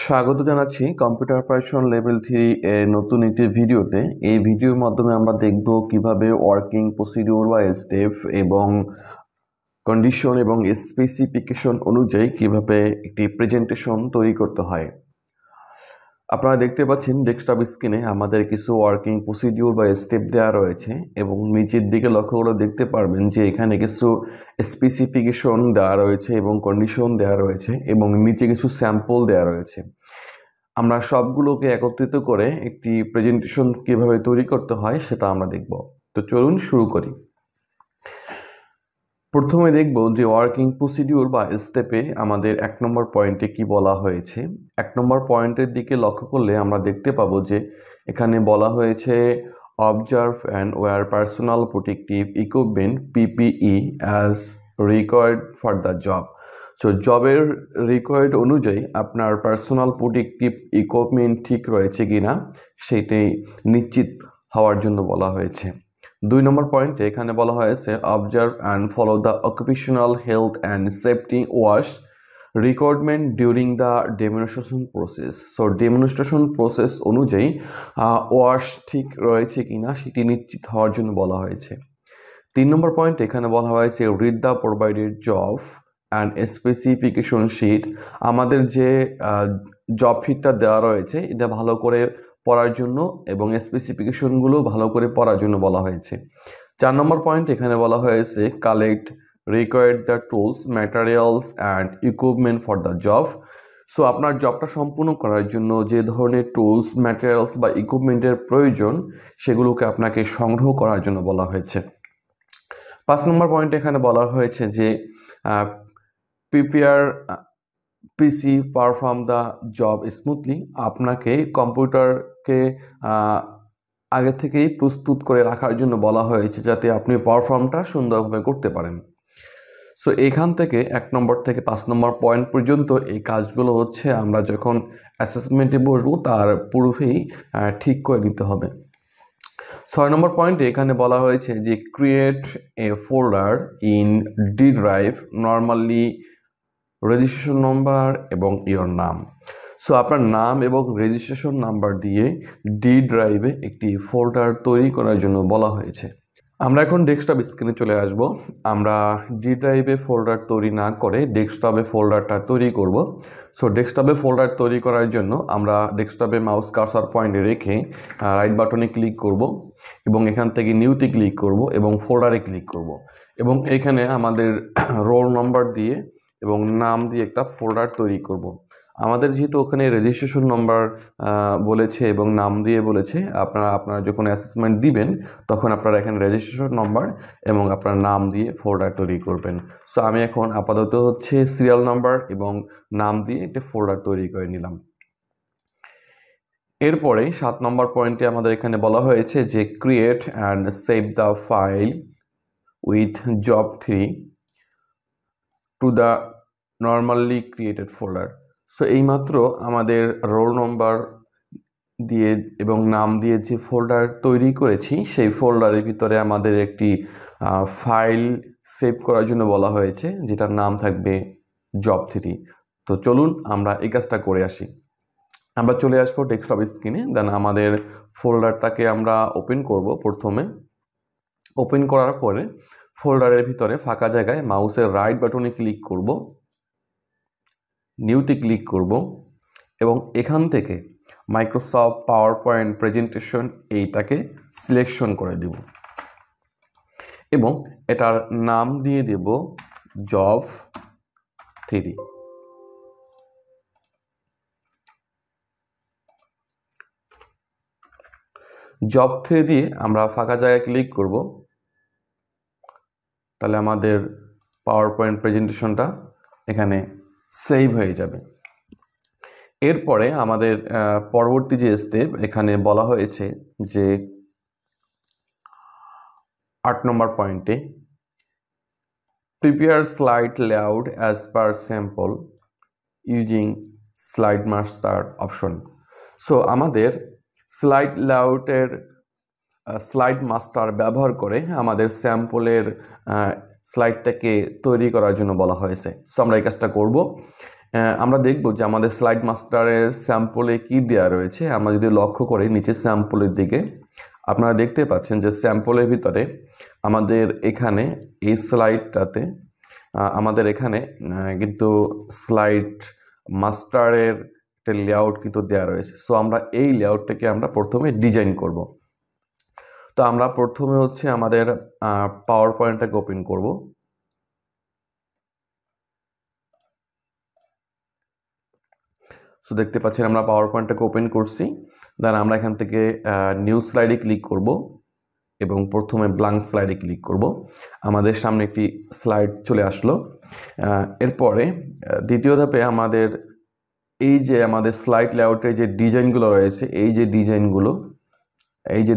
স্বাগত জানাচ্ছি computer operation level 3 এর নতুন একটি ভিডিওতে। এই ভিডিওর মাধ্যমে আমরা দেখব কিভাবে ওয়ার্কিং প্রসিডিউর বা স্টেপ এবং কন্ডিশন এবং স্পেসিফিকেশন অনুযায়ী কিভাবে একটি প্রেজেন্টেশন তৈরি করতে হয়। আপনারা দেখতে পাচ্ছেন ডেস্কটপ স্ক্রিনে আমাদের কিছু ওয়ার্কিং প্রসিডিউর বা স্টেপ দেওয়া রয়েছে এবং নিচের দিকে লক্ষ্য করে দেখতে পারবেন যে এখানে কিছু স্পেসিফিকেশন দেওয়া রয়েছে এবং কন্ডিশন দেওয়া রয়েছে এবং নিচে কিছু স্যাম্পল দেওয়া রয়েছে। আমরা সবগুলোকে একত্রিত করে একটি প্রেজেন্টেশন কিভাবে তৈরি করতে হয় সেটা আমরা দেখব। তো চলুন শুরু করি। প্রথমে দেখব যে ওয়ার্কিং প্রসিডিউর বা স্টেপে আমাদের 1 নম্বর পয়েন্টে কি বলা হয়েছে। 1 নম্বর পয়েন্টের দিকে লক্ষ্য করলে আমরা দেখতে পাবো যে এখানে বলা হয়েছে observe and wear personal protective equipment PPE as required for the job. So জবের রিকোয়ার্ড অনুযায়ী আপনার পার্সোনাল প্রোটেক্টিভ ইকুইপমেন্ট ঠিক রয়েছে কিনা সেটাই নিশ্চিত হওয়ার জন্য বলা হয়েছে। 2 নম্বর পয়েন্টে এখানে বলা হয়েছে observe and follow the occupational health and safety wash requirement during the demonstration process. So demonstration process অনুযায়ী ওয়াশ ঠিক রয়েছে কিনা সেটি নিশ্চিত হওয়ার জন্য বলা হয়েছে। 3 নম্বর পয়েন্ট এখানে বলা হয়েছে read the provided job and specification sheet. আমাদের যে জব শিটটা দেওয়া রয়েছে এটা ভালো করে পড়ার জন্য এবং স্পেসিফিকেশনগুলো ভালো করে পড়ার জন্য বলা হয়েছে। 4 নম্বর পয়েন্ট এখানে বলা হয়েছে collect required the tools materials and equipment for the job. So আপনার জবটা সম্পূর্ণ করার জন্য যে ধরনের টুলস ম্যাটেরিয়ালস বা ইকুইপমেন্টের প্রয়োজন সেগুলোকে আপনাকে সংগ্রহ করার জন্য বলা হয়েছে। 5 নম্বর পয়েন্ট এখানে বলা হয়েছে যে prepare PC perform the job smoothly. আপনাকে কম্পিউটারকে আগে থেকেই প্রস্তুত করে রাখার জন্য বলা হয়েছে যাতে আপনি পারফর্মটা সুন্দরভাবে করতে পারেন। সো এখান থেকে 1 নম্বর থেকে 5 নম্বর পয়েন্ট পর্যন্ত এই কাজগুলো হচ্ছে আমরা যখন অ্যাসেসমেন্টে বসবো তার পূর্বেই ঠিক করে নিতে হবে। 6 নম্বর পয়েন্টে এখানে বলা হয়েছে যে create a folder in D drive normally registration number এবং ইওর নাম। সো আপনার নাম এবং রেজিস্ট্রেশন নাম্বার দিয়ে ডি ড্রাইভে একটি ফোল্ডার তৈরি করার জন্য বলা হয়েছে। আমরা এখন ডেস্কটপ স্ক্রিনে চলে আসব। আমরা ডি ড্রাইভে ফোল্ডার তৈরি না করে ডেস্কটপে ফোল্ডারটা তৈরি করব। সো ডেস্কটপে ফোল্ডার তৈরি করার জন্য আমরা ডেস্কটপে মাউস কার্সার পয়েন্টে রেখে রাইট বাটনে ক্লিক করব এবং এখান থেকে নিউতে ক্লিক করব এবং ফোল্ডারে ক্লিক করব এবং এখানে আমাদের রোল নাম্বার দিয়ে এবং নাম দিয়ে একটা ফোল্ডার তৈরি করব। আমাদের যেহেতু ওখানে রেজিস্ট্রেশন নাম্বার বলেছে এবং নাম দিয়ে বলেছে, আপনারা যখন অ্যাসেসমেন্ট দিবেন তখন আপনারা এখানে রেজিস্ট্রেশন নাম্বার এবং আপনার নাম দিয়ে ফোল্ডার তৈরি করবেন। সো আমি এখন আপাতত হচ্ছে সিরিয়াল নাম্বার এবং নাম দিয়ে একটা ফোল্ডার তৈরি করে নিলাম। এরপরে 7 নম্বর পয়েন্টে আমাদের এখানে বলা হয়েছে যে create and save the file with job 3 to the normally created folder. So এইমাত্র আমাদের রোল নম্বর দিয়ে এবং নাম দিয়ে যে ফোল্ডার তৈরি করেছি সেই ফোল্ডারের ভিতরে আমাদের একটি ফাইল সেভ করার জন্য বলা হয়েছে যেটার নাম থাকবে জব 3। তো চলুন আমরা এই কাজটা করে আসি। আমরা চলে আসবো ডেস্কটপ স্ক্রিনে, দেন আমাদের ফোল্ডারটাকে আমরা ওপেন করব। প্রথমে ওপেন করার পরে ফোল্ডারের ভিতরে ফাঁকা জায়গায় মাউসের রাইট বাটনে ক্লিক করব, নিউতে ক্লিক করব এবং এখান থেকে মাইক্রোসফট পাওয়ার পয়েন্ট প্রেজেন্টেশন এইটাকে সিলেকশন করে দেব এবং এটার নাম দিয়ে দেব জব 3। জব 3 দিয়ে আমরা ফাঁকা জায়গায় ক্লিক করব, তাহলে আমাদের পাওয়ার পয়েন্ট প্রেজেন্টেশনটা এখানে সেভ হয়ে যাবে। এরপরে আমাদের পরবর্তী যে স্টেপ এখানে বলা হয়েছে যে 8 নম্বর পয়েন্টে prepare slide layout as per sample using slide master option. So আমাদের স্লাইড লেআউটের স্লাইড মাস্টার ব্যবহার করে আমাদের স্যাম্পলের স্লাইডটাকে তৈরি করার জন্য বলা হয়েছে। সো আমরা এই কাজটা করব আমরা দেখব যে আমাদের স্লাইড মাস্টারের স্যাম্পলে কি দেওয়া রয়েছে। আমরা যদি লক্ষ্য করি নিচে স্যাম্পলের দিকে, আপনারা দেখতে পাচ্ছেন যে স্যাম্পলের ভিতরে আমাদের এখানে এই স্লাইডটাতে আমাদের এখানে কিন্তু স্লাইড মাস্টারের একটা লেআউট কিন্তু দেওয়া রয়েছে। সো আমরা এই লেআউটটাকে আমরা প্রথমে ডিজাইন করব। তো আমরা প্রথমে হচ্ছে আমাদের পাওয়ার পয়েন্টটাকে ওপেন করব। সো দেখতে পাচ্ছেন আমরা পাওয়ার পয়েন্টটাকে ওপেন করছি। দেন আমরা এখান থেকে নিউ স্লাইডে ক্লিক করব এবং প্রথমে ব্ল্যাঙ্ক স্লাইডে ক্লিক করব। আমাদের সামনে একটি স্লাইড চলে আসলো। এরপরে দ্বিতীয় ধাপে আমাদের এই যে আমাদের স্লাইড লেআউটের যে ডিজাইনগুলো রয়েছে, এই যে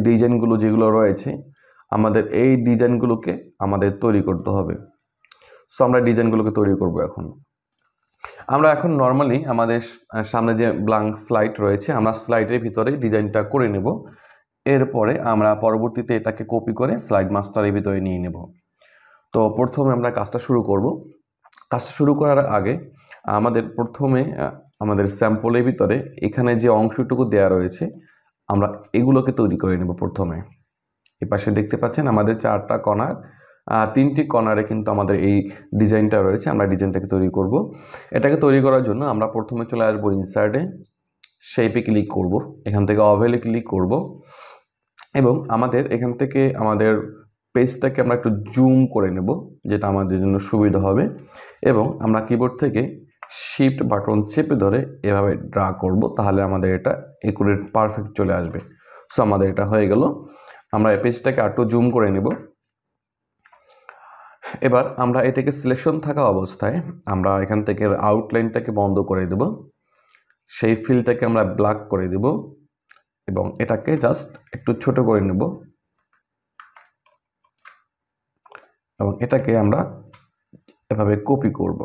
ডিজাইনগুলো যেগুলো রয়েছে, আমাদের এই ডিজাইনগুলোকে আমাদের তৈরি করতে হবে। সো আমরা ডিজাইনগুলোকে তৈরি করব। আমরা এখন নর্মালি আমাদের সামনে যে ব্ল্যাঙ্ক স্লাইড রয়েছে, আমরা স্লাইডের ভিতরে ডিজাইনটা করে নেব। এরপরে আমরা পরবর্তীতে এটাকে কপি করে স্লাইড মাস্টারের ভিতরে নিয়ে নেব। তো প্রথমে আমরা কাজটা শুরু করব। কাজটা শুরু করার আগে আমাদের প্রথমে আমাদের স্যাম্পলের ভিতরে এখানে যে অংশটুকু দেওয়া রয়েছে, আমরা এগুলোকে তৈরি করে নেব। প্রথমে এপাশে দেখতে পাচ্ছেন আমাদের 4টা কর্নার, 3টি কর্নারে কিন্তু আমাদের এই ডিজাইনটা রয়েছে। আমরা ডিজাইনটাকে তৈরি করব। এটাকে তৈরি করার জন্য আমরা প্রথমে চলে আসবো ইনসার্টে, শেপে ক্লিক করব, এখান থেকে ওভেলে ক্লিক করব এবং আমাদের এখান থেকে আমাদের পেজটাকে আমরা একটু জুম করে নেব, যেটা আমাদের জন্য সুবিধা হবে। এবং আমরা কিবোর্ড থেকে শিফট বাটন চেপে ধরে এভাবে ড্রা করব, তাহলে আমাদের এটা একুরেট পারফেক্ট চলে আসবে। সো আমাদের এটা হয়ে গেল। আমরা এই পেজটাকে একটু জুম করে নেব। এবার আমরা এটাকে সিলেকশন থাকা অবস্থায় আমরা এখান থেকে আউটলাইনটাকে বন্ধ করে দেব, সেই ফিলটাকে আমরা ব্ল্যাক করে দেব এবং এটাকে জাস্ট একটু ছোট করে নেব এবং এটাকে আমরা এভাবে কপি করব।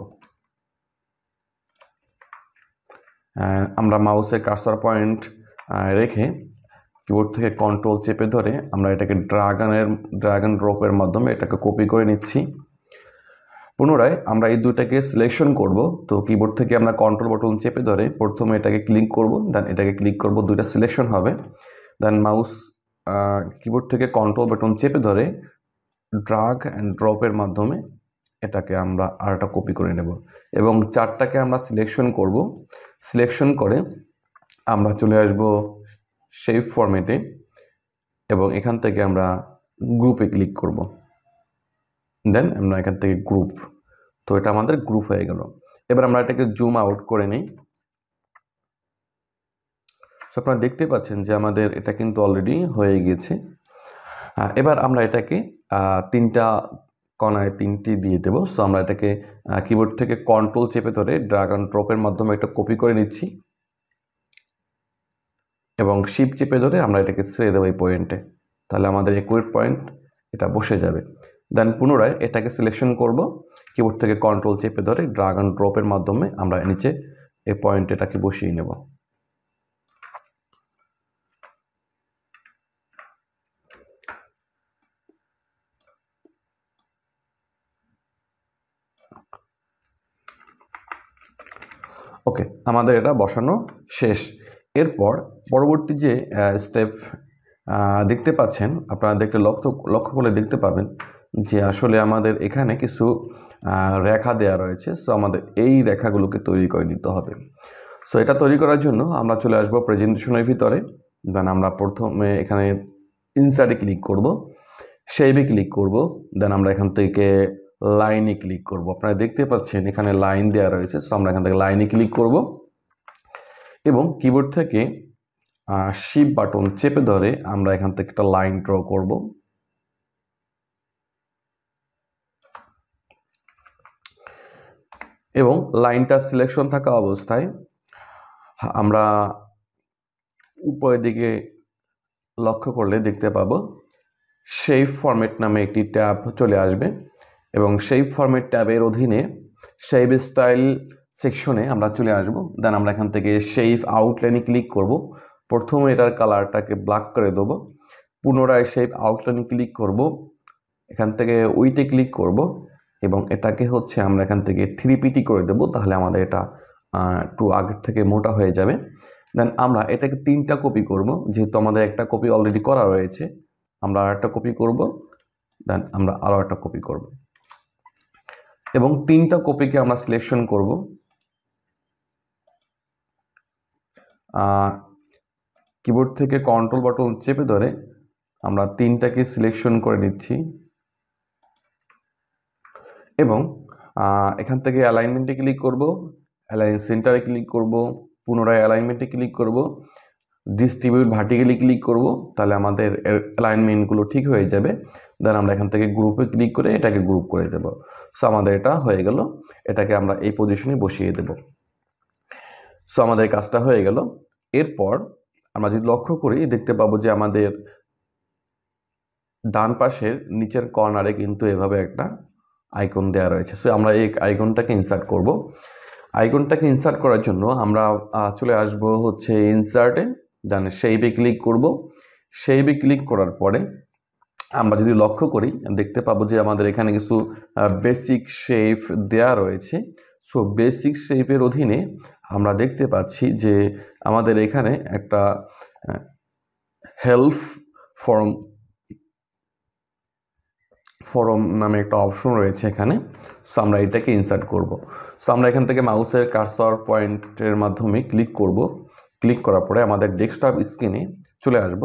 আমরা মাউসের কার্সর পয়েন্ট রেখে কিবোর্ড থেকে কন্ট্রোল চেপে ধরে আমরা এটাকে ড্র্যাগ অ্যান্ড ড্রপের মাধ্যমে এটাকে কপি করে নিচ্ছি। পুনরায় আমরা এই দুটাকে সিলেকশন করব। তো কিবোর্ড থেকে আমরা কন্ট্রোল বাটন চেপে ধরে প্রথমে এটাকে ক্লিক করব, দেন এটাকে ক্লিক করব, দুইটা সিলেকশন হবে। দেন মাউস কিবোর্ড থেকে কন্ট্রোল বাটন চেপে ধরে ড্র্যাগ অ্যান্ড ড্রপের মাধ্যমে এটাকে আমরা আরেকটা কপি করে নেব এবং 4টাকে আমরা সিলেকশন করব। সিলেকশন করে আমরা চলে আসব শেপ ফরম্যাটে এবং এখান থেকে আমরা গ্রুপে ক্লিক করব। দেন আমরা এখান থেকে গ্রুপ, তো এটা আমাদের গ্রুপ হয়ে গেল। এবার আমরা এটাকে জুম আউট করে নিই। সো আপনারা দেখতে পাচ্ছেন যে আমাদের এটা কিন্তু অলরেডি হয়ে গেছে। এবার আমরা এটাকে 3টা কর্নারে 3টি দিয়ে দেব। সো আমরা এটাকে কিবোর্ড থেকে কন্ট্রোল চেপে ধরে ড্র্যাগ অ্যান্ড ড্রপের মাধ্যমে এটা কপি করে নিচ্ছি এবং শিফট চেপে ধরে আমরা এটাকে ছেড়ে দেবো এই পয়েন্টে, তাহলে আমাদের একুরেট পয়েন্ট এটা বসে যাবে। দেন পুনরায় এটাকে সিলেকশন করব, কিবোর্ড থেকে কন্ট্রোল চেপে ধরে ড্র্যাগ অ্যান্ড ড্রপের মাধ্যমে আমরা নিচে এই পয়েন্ট এটাকে বসিয়ে নেব। ওকে, আমাদের এটা বসানো শেষ। এরপর পরবর্তী যে স্টেপ দেখতে পাচ্ছেন, আপনারা লক্ষ্য করলে দেখতে পাবেন যে আসলে আমাদের এখানে কিছু রেখা দেয়া রয়েছে। সো আমাদের এই রেখাগুলোকে তৈরি করে নিতে হবে। সো এটা তৈরি করার জন্য আমরা চলে আসবো প্রেজেন্টেশনের ভিতরে। দেন আমরা প্রথমে এখানে ইনসার্টে ক্লিক করব, শেপে ক্লিক করব, দেন আমরা এখান থেকে লাইনে ক্লিক করব। আপনারা দেখতে পাচ্ছেন এখানে লাইন দেওয়া রয়েছে। সো আমরা এখান থেকে লাইনে ক্লিক করব এবং কিবোর্ড থেকে শিফট বাটন চেপে ধরে আমরা এখান থেকে একটা লাইন ড্র করব। এবং লাইনটা সিলেকশন থাকা অবস্থায় আমরা উপরের দিকে লক্ষ্য করলে দেখতে পাবো শেপ ফরম্যাট নামে একটি ট্যাব চলে আসবে এবং শেপ ফরম্যাট ট্যাবের অধীনে শেপ স্টাইল সেকশনে আমরা চলে আসব। দেন আমরা এখান থেকে শেপ আউটলাইনে ক্লিক করব। প্রথমে এটার কালারটাকে ব্ল্যাক করে দেব, পুনরায় শেপ আউটলাইনে ক্লিক করব, এখান থেকে উইথে ক্লিক করব এবং এটাকে হচ্ছে আমরা এখান থেকে 3PT করে দেব, তাহলে আমাদের এটা একটু আগের থেকে মোটা হয়ে যাবে। দেন আমরা এটাকে 3টা কপি করব, যেহেতু আমাদের একটা কপি অলরেডি করা রয়েছে। আমরা আর একটা কপি করব, দেন আমরা আরও একটা কপি করব এবং 3টা কপিকে আমরা সিলেকশন করব। কিবোর্ড থেকে কন্ট্রোল বাটন চেপে ধরে আমরা 3টাকে সিলেকশন করে নিচ্ছি এবং এখান থেকে অ্যালাইনমেন্টে ক্লিক করব, অ্যালাইন সেন্টারে ক্লিক করব, পুনরায় অ্যালাইনমেন্টে ক্লিক করব, ডিস্ট্রিবিউট ভার্টিক্যালি ক্লিক করব, তাহলে আমাদের অ্যালাইনমেন্টগুলো ঠিক হয়ে যাবে। দেন আমরা এখান থেকে গ্রুপে ক্লিক করে এটাকে গ্রুপ করে দেব। সো আমাদের এটা হয়ে গেল, এটাকে আমরা এই পজিশনে বসিয়ে দেব। সো আমাদের কাজটা হয়ে গেল। এরপর আমরা যদি লক্ষ্য করি দেখতে পাবো যে আমাদের ডান পাশের নিচের কর্নারে কিন্তু এভাবে একটা আইকন দেওয়া রয়েছে। সো আমরা এই আইকনটাকে ইনসার্ট করব। আইকনটাকে ইনসার্ট করার জন্য আমরা চলে আসব হচ্ছে ইনসার্টে, দেন শেপে ক্লিক করব। শেপে ক্লিক করার পরে আমরা যদি লক্ষ্য করি দেখতে পাবো যে আমাদের এখানে কিছু বেসিক শেপ দেয়া রয়েছে। সো বেসিক শেপের অধীনে আমরা দেখতে পাচ্ছি যে আমাদের এখানে একটা হেল্প ফরম নামে একটা অপশন রয়েছে এখানে। সো আমরা এটাকে ইনসার্ট করব। সো আমরা এখান থেকে মাউসের কার্সর পয়েন্টের মাধ্যমে ক্লিক করব। ক্লিক করার পরে আমাদের ডেস্কটপ স্ক্রিনে চলে আসব।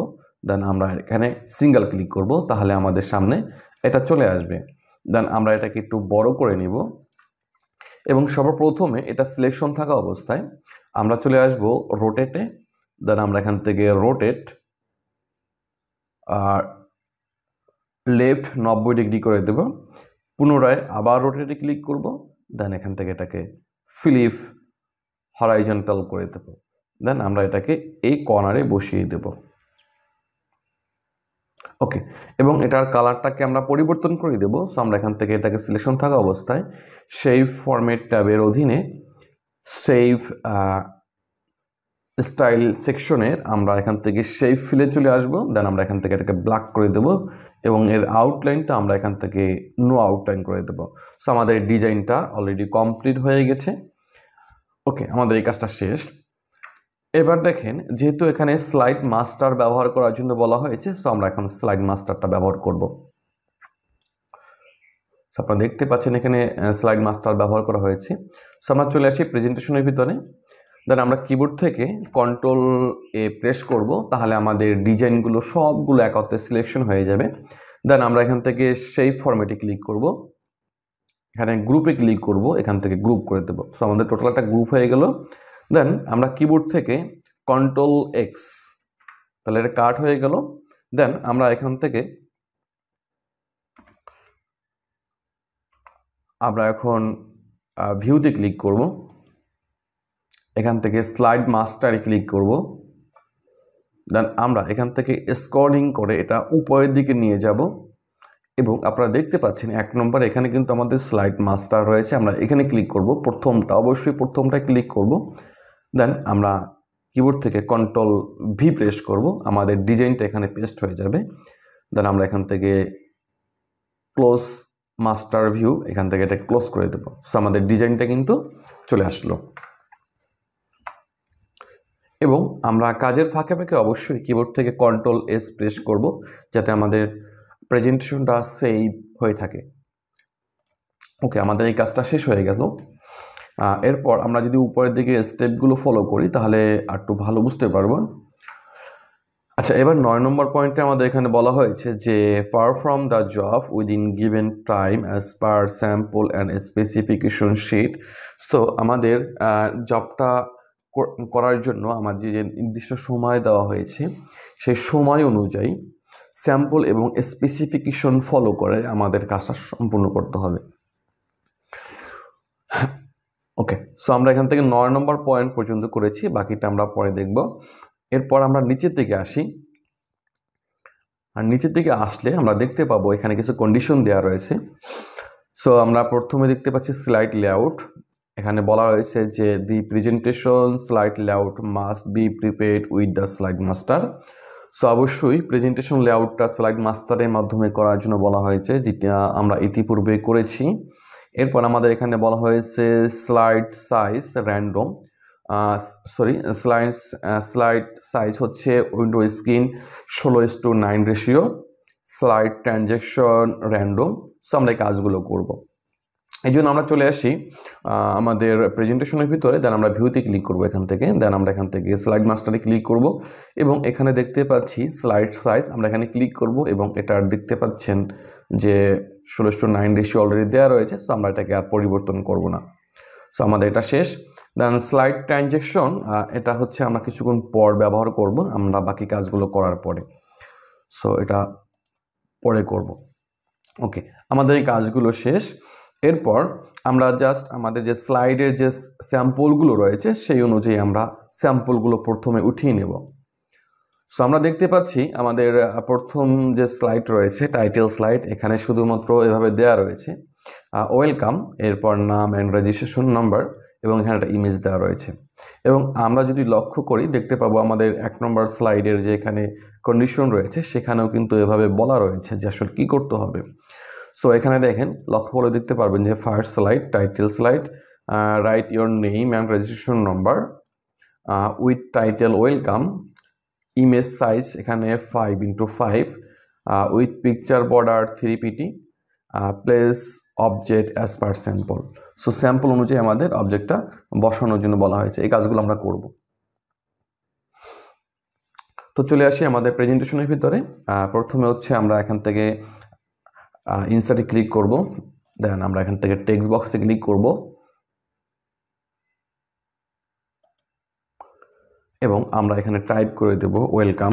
দেন আমরা এখানে সিঙ্গেল ক্লিক করব, তাহলে আমাদের সামনে এটা চলে আসবে। দেন আমরা এটাকে একটু বড় করে নিব এবং সর্বপ্রথমে এটা সিলেকশন থাকা অবস্থায় আমরা চলে আসব রোটেটে। দেন আমরা এখান থেকে রোটেট আর লেফট 90 ডিগ্রি করে দেব। পুনরায় আবার রোটেটে ক্লিক করব। দেন এখান থেকে এটাকে ফ্লিপ হরাইজন্টাল করে দেব। দেন আমরা এটাকে এই কর্নারে বসিয়ে দেব। ওকে, এবং এটার কালারটাকে আমরা পরিবর্তন করে দেব। সো আমরা এখান থেকে এটাকে সিলেকশন থাকা অবস্থায় সেভ ফরম্যাট ট্যাবের অধীনে সেভ স্টাইল সেকশনের আমরা এখান থেকে সেভ ফিলে চলে আসব। দেন আমরা এখান থেকে এটাকে ব্ল্যাক করে দেব এবং এর আউটলাইনটা আমরা এখান থেকে নো আউটলাইন করে দেব। সো আমাদের ডিজাইনটা অলরেডি কমপ্লিট হয়ে গেছে। ওকে, আমাদের এই কাজটা শেষ। এবার দেখেন, যেহেতু এখানে স্লাইড মাস্টার ব্যবহার করার জন্য বলা হয়েছে, সো আমরা এখন স্লাইড মাস্টারটা ব্যবহার করব। আপনারা দেখতে পাচ্ছেন এখানে স্লাইড মাস্টার ব্যবহার করা হয়েছে। সো আমরা চলে আসি প্রেজেন্টেশনের ভিতরে। দেন আমরা কিবোর্ড থেকে কন্ট্রোল এ প্রেস করব, তাহলে আমাদের ডিজাইনগুলো সবগুলো একত্রে সিলেকশন হয়ে যাবে। দেন আমরা এখান থেকে সেই ফরম্যাটে ক্লিক করব, এখানে গ্রুপে ক্লিক করব, এখান থেকে গ্রুপ করে দেব। সো আমাদের টোটাল একটা গ্রুপ হয়ে গেল। দেন আমরা কিবোর্ড থেকে কন্ট্রোল এক্স, তাহলে এটা কাট হয়ে গেল। দেন আমরা এখান থেকে আমরা এখন ভিউতে ক্লিক করব, এখান থেকে স্লাইড মাস্টারে ক্লিক করব। দেন আমরা এখান থেকে স্ক্রলিং করে এটা উপরের দিকে নিয়ে যাব এবং আপনারা দেখতে পাচ্ছেন 1 নম্বর এখানে কিন্তু আমাদের স্লাইড মাস্টার রয়েছে। আমরা এখানে ক্লিক করব, প্রথমটা অবশ্যই প্রথমটা ক্লিক করব। দেন আমরা কিবোর্ড থেকে কন্ট্রোল ভি প্রেস করব, আমাদের ডিজাইনটা এখানে পেস্ট হয়ে যাবে। দেন আমরা এখান থেকে ক্লোজ মাস্টার ভিউ, এখান থেকে এটা ক্লোজ করে দেব। সো আমাদের ডিজাইনটা কিন্তু চলে আসলো। এবং আমরা কাজের ফাঁকে ফাঁকে অবশ্যই কিবোর্ড থেকে কন্ট্রোল এস প্রেস করব, যাতে আমাদের প্রেজেন্টেশনটা সেভ হয়ে থাকে। ওকে, আমাদের এই কাজটা শেষ হয়ে গেল। এরপর আমরা যদি উপরের দিকে স্টেপগুলো ফলো করি তাহলে একটু ভালো বুঝতে পারবো। আচ্ছা, এবার 9 নম্বর পয়েন্টে আমাদের এখানে বলা হয়েছে যে perform the job within given time as per sample and specification sheet. So আমাদের জবটা করার জন্য আমাদের যে নির্দিষ্ট সময় দেওয়া হয়েছে সেই সময় অনুযায়ী স্যাম্পল এবং স্পেসিফিকেশন ফলো করে আমাদের কাজটা সম্পূর্ণ করতে হবে। ওকে, সো আমরা এখান থেকে 9 নম্বর পয়েন্ট পর্যন্ত করেছি, বাকিটা আমরা পরে দেখব। এরপর আমরা নিচের দিকে আসি, আর নিচের দিকে আসলে আমরা দেখতে পাবো এখানে কিছু কন্ডিশন দেওয়া রয়েছে। সো আমরা প্রথমে দেখতে পাচ্ছি স্লাইড লেআউট। এখানে বলা হয়েছে যে the presentation slide layout must be prepared with the slide master. So অবশ্যই প্রেজেন্টেশন লেআউটটা স্লাইড মাস্টারের মাধ্যমে করার জন্য বলা হয়েছে, যেটা আমরা ইতিপূর্বে করেছি। এরপর আমাদের এখানে বলা হয়েছে slide size random, slide size হচ্ছে window screen 16:9 ratio, slide transaction random. So আমরা এই কাজগুলো করব। এই জন্য আমরা চলে আসি আমাদের প্রেজেন্টেশনের ভিতরে, দেন আমরা ভিউতে ক্লিক করব এখান থেকে, দেন আমরা এখান থেকে স্লাইড মাস্টারে ক্লিক করব এবং এখানে দেখতে পাচ্ছি স্লাইড সাইজ, আমরা এখানে ক্লিক করব এবং এটা দেখতে পাচ্ছেন যে 16:9 রেশিও অলরেডি দেওয়া রয়েছে। সো আমরা এটাকে আর পরিবর্তন করব না। সো আমাদের এটা শেষ। দেন স্লাইড ট্রানজ্যাকশন, এটা হচ্ছে আমরা কিছুক্ষণ পর ব্যবহার করব, আমরা বাকি কাজগুলো করার পরে। সো এটা পরে করব। ওকে, আমাদের এই কাজগুলো শেষ। এরপর আমরা জাস্ট আমাদের যে স্লাইডের যে স্যাম্পলগুলো রয়েছে সেই অনুযায়ী আমরা স্যাম্পলগুলো প্রথমে উঠিয়ে নেব। সো আমরা দেখতে পাচ্ছি আমাদের প্রথম যে স্লাইড রয়েছে টাইটেল স্লাইড, এখানে শুধুমাত্র এভাবে দেয়া রয়েছে ওয়েলকাম, এরপর নাম অ্যান্ড রেজিস্ট্রেশন নাম্বার এবং এখানে একটা ইমেজ দেওয়া রয়েছে। এবং আমরা যদি লক্ষ্য করি দেখতে পাবো আমাদের 1 নম্বর স্লাইডের যে এখানে কন্ডিশন রয়েছে সেখানেও কিন্তু এভাবে বলা রয়েছে যে আসলে কী করতে হবে। সো এখানে দেখেন, লক্ষ্য করে দেখতে পারবেন যে first slide title slide, right your name and registration number with title welcome, image size এখানে 5x5 with picture border 3pt, place object as per sample. So sample অনুযায়ী আমাদের অবজেক্টটা বসানোর জন্য বলা হয়েছে। এই কাজগুলো আমরা করব। তো চলে আসি আমাদের প্রেজেন্টেশনের ভিতরে। প্রথমে হচ্ছে আমরা এখান থেকে ইনসার্টে ক্লিক করব, দেন আমরা এখান থেকে টেক্সট বক্সে ক্লিক করব এবং আমরা এখানে টাইপ করে দেব ওয়েলকাম।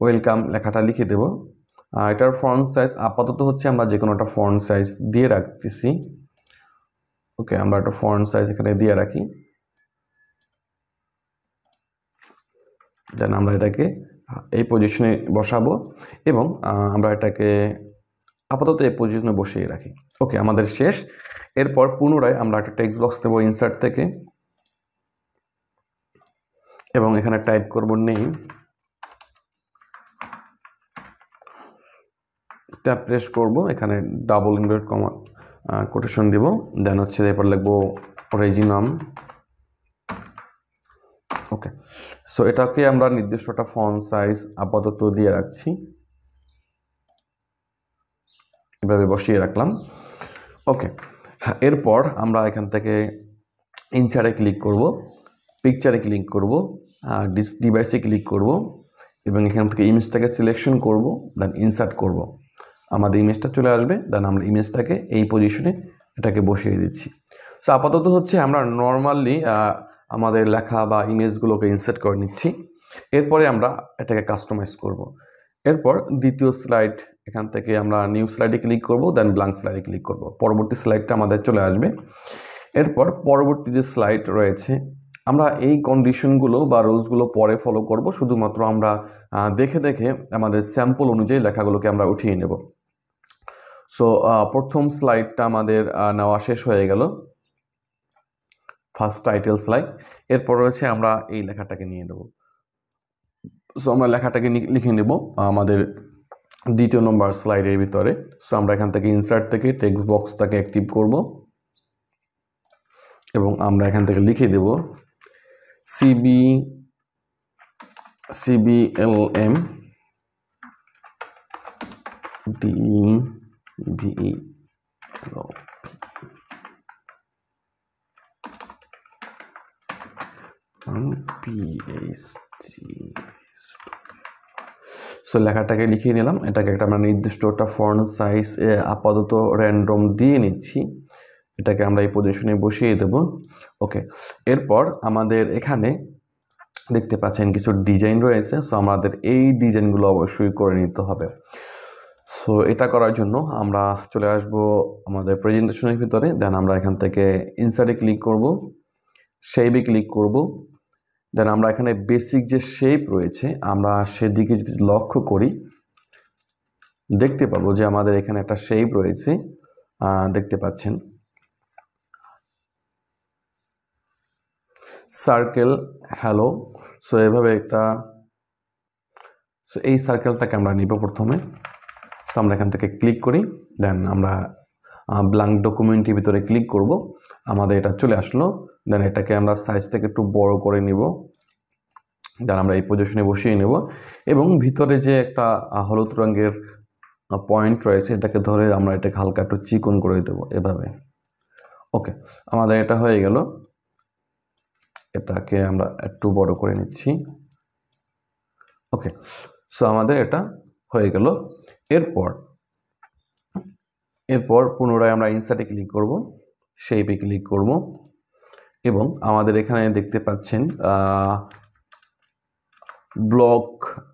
ওয়েলকাম লেখাটা লিখে দেব। এটার ফন্ট সাইজ আপাতত হচ্ছে আমরা যে কোনো একটা ফন্ট সাইজ দিয়ে রাখতেছি। ওকে, আমরা একটা ফন্ট সাইজ এখানে দিয়ে রাখি, দেন আমরা এটাকে এই পজিশনে বসাবো এবং আমরা এটাকে আপাতত এই পজিশনে বসিয়ে রাখি। ওকে, আমাদের শেষ। এরপর পুনরায় আমরা একটা টেক্সট বক্স দেবো ইনসার্ট থেকে এবং এখানে টাইপ করব নেম, ট্যাব প্রেস করব, এখানে ডাবল ইনভার্ট কমা কোটেশন দিব, দেন হচ্ছে এরপর লিখবো রেজিনাম। ওকে, সো এটাকে আমরা নির্দিষ্ট একটা ফন্ট সাইজ আপাতত দিয়ে রাখছি, এভাবে বসিয়ে রাখলাম। ওকে, এরপর আমরা এখান থেকে ইনসার্টে ক্লিক করব, পিকচারে ক্লিক করব, ডিভাইসে ক্লিক করব এবং এখান থেকে ইমেজটাকে সিলেকশন করব, দেন ইনসার্ট করব। আমাদের ইমেজটা চলে আসবে, দেন আমরা ইমেজটাকে এই পজিশনে এটাকে বসিয়ে দিচ্ছি। সো আপাতত হচ্ছে আমরা নর্মালি আমাদের লেখা বা ইমেজগুলোকে ইনসার্ট করে নিচ্ছি। এরপরে আমরা এটাকে কাস্টমাইজ করব। এরপর দ্বিতীয় স্লাইড, এখান থেকে আমরা নিউ স্লাইডে ক্লিক করব, দেন ব্ল্যাঙ্ক স্লাইডে ক্লিক করব। পরবর্তী স্লাইডটা আমাদের চলে আসবে। এরপর পরবর্তী যে স্লাইড রয়েছে আমরা এই কন্ডিশনগুলো বা রুলসগুলো পরে ফলো করব, শুধুমাত্র আমরা দেখে দেখে আমাদের স্যাম্পল অনুযায়ী লেখাগুলোকে আমরা উঠিয়ে নেব। সো প্রথম স্লাইডটা আমাদের নেওয়া শেষ হয়ে গেল, ফার্স্ট টাইটেল স্লাইড। এরপর রয়েছে আমরা এই লেখাটাকে নিয়ে নেব। সো আমরা লেখাটাকে লিখে নেব আমাদের দ্বিতীয় নম্বর স্লাইডের ভিতরে। সো আমরা এখান থেকে ইনসার্ট থেকে টেক্সট বক্সটাকে অ্যাক্টিভ করব এবং আমরা এখান থেকে লিখে দেব CBLM DVE সো লেখাটাকে লিখিয়ে নিলাম। এটাকে একটা আমরা নির্দিষ্ট একটা ফন্ট সাইজ আপাতত র্যান্ডম দিয়ে নিচ্ছি, এটাকে আমরা এই পজিশনে বসিয়ে দেব। ওকে, এরপর আমাদের এখানে দেখতে পাচ্ছেন কিছু ডিজাইন রয়েছে। সো আমাদের এই ডিজাইনগুলো অবশ্যই করে নিতে হবে। সো এটা করার জন্য আমরা চলে আসব আমাদের প্রেজেন্টেশনের ভিতরে, দেন আমরা এখান থেকে ইনসার্টে ক্লিক করব, শেপে ক্লিক করব, দেন আমরা এখানে বেসিক যে শেপ রয়েছে আমরা সেদিকে যদি লক্ষ্য করি দেখতে পাবো যে আমাদের এখানে একটা শেপ রয়েছে, দেখতে পাচ্ছেন সার্কেল হ্যালো। সো এভাবে একটা সো এই সার্কেলটাকে আমরা নিব প্রথমে। সো আমরা এখান থেকে ক্লিক করি, দেন আমরা ব্ল্যাঙ্ক ডকুমেন্টের ভিতরে ক্লিক করব, আমাদের এটা চলে আসলো। দেন এটাকে আমরা সাইজটাকে একটু বড় করে নিব, দেন আমরা এই পজিশনে বসিয়ে নেব এবং ভিতরে যে একটা হলুদ রঙের পয়েন্ট রয়েছে এটাকে ধরে আমরা এটাকে হালকা একটু চিকন করে দেব এভাবে। ওকে, আমাদের এটা হয়ে গেল। এটাকে আমরা একটু বড় করে নিচ্ছি। ওকে, সো আমাদের এটা হয়ে গেল। এরপর পুনরায় আমরা ইনসার্টে ক্লিক করব, শেপে ক্লিক করব এবং আমাদের এখানে দেখতে পাচ্ছেন ব্লক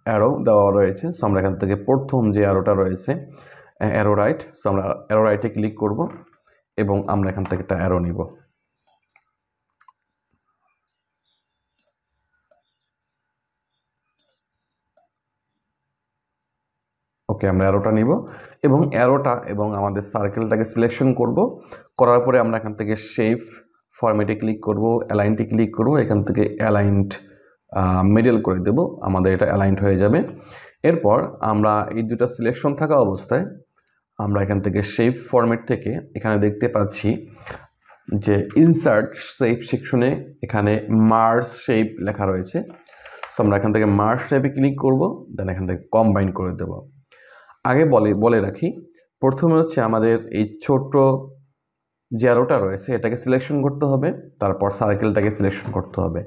অ্যারো দেওয়া রয়েছে। সো আমরা এখান থেকে প্রথম যে অ্যারোটা রয়েছে অ্যারো রাইট, সো আমরা অ্যারো রাইটে ক্লিক করব এবং আমরা এখান থেকে একটা অ্যারো নিব। ওকে, আমরা অ্যারোটা নিব এবং অ্যারোটা এবং আমাদের সার্কেলটাকে সিলেকশন করব। করার পরে আমরা এখান থেকে শেপ ফরম্যাটে ক্লিক করব, অ্যালাইনটি ক্লিক করব, এখান থেকে অ্যালাইন্ড মিডল করে দেব, আমাদের এটা অ্যালাইন্ড হয়ে যাবে। এরপর আমরা এই দুটো সিলেকশন থাকা অবস্থায় আমরা এখান থেকে শেপ ফরম্যাট থেকে এখানে দেখতে পাচ্ছি যে ইনসার্ট শেপ সেকশনে এখানে মার্জ শেপ লেখা রয়েছে। সো আমরা এখান থেকে মার্জ শেপে ক্লিক করব, দেন এখান থেকে কম্বাইন করে দেব। আগে বলে রাখি, প্রথমে হচ্ছে আমাদের এই ছোট্ট যে অ্যারোটা রয়েছে এটাকে সিলেকশন করতে হবে, তারপর সার্কেলটাকে সিলেকশন করতে হবে,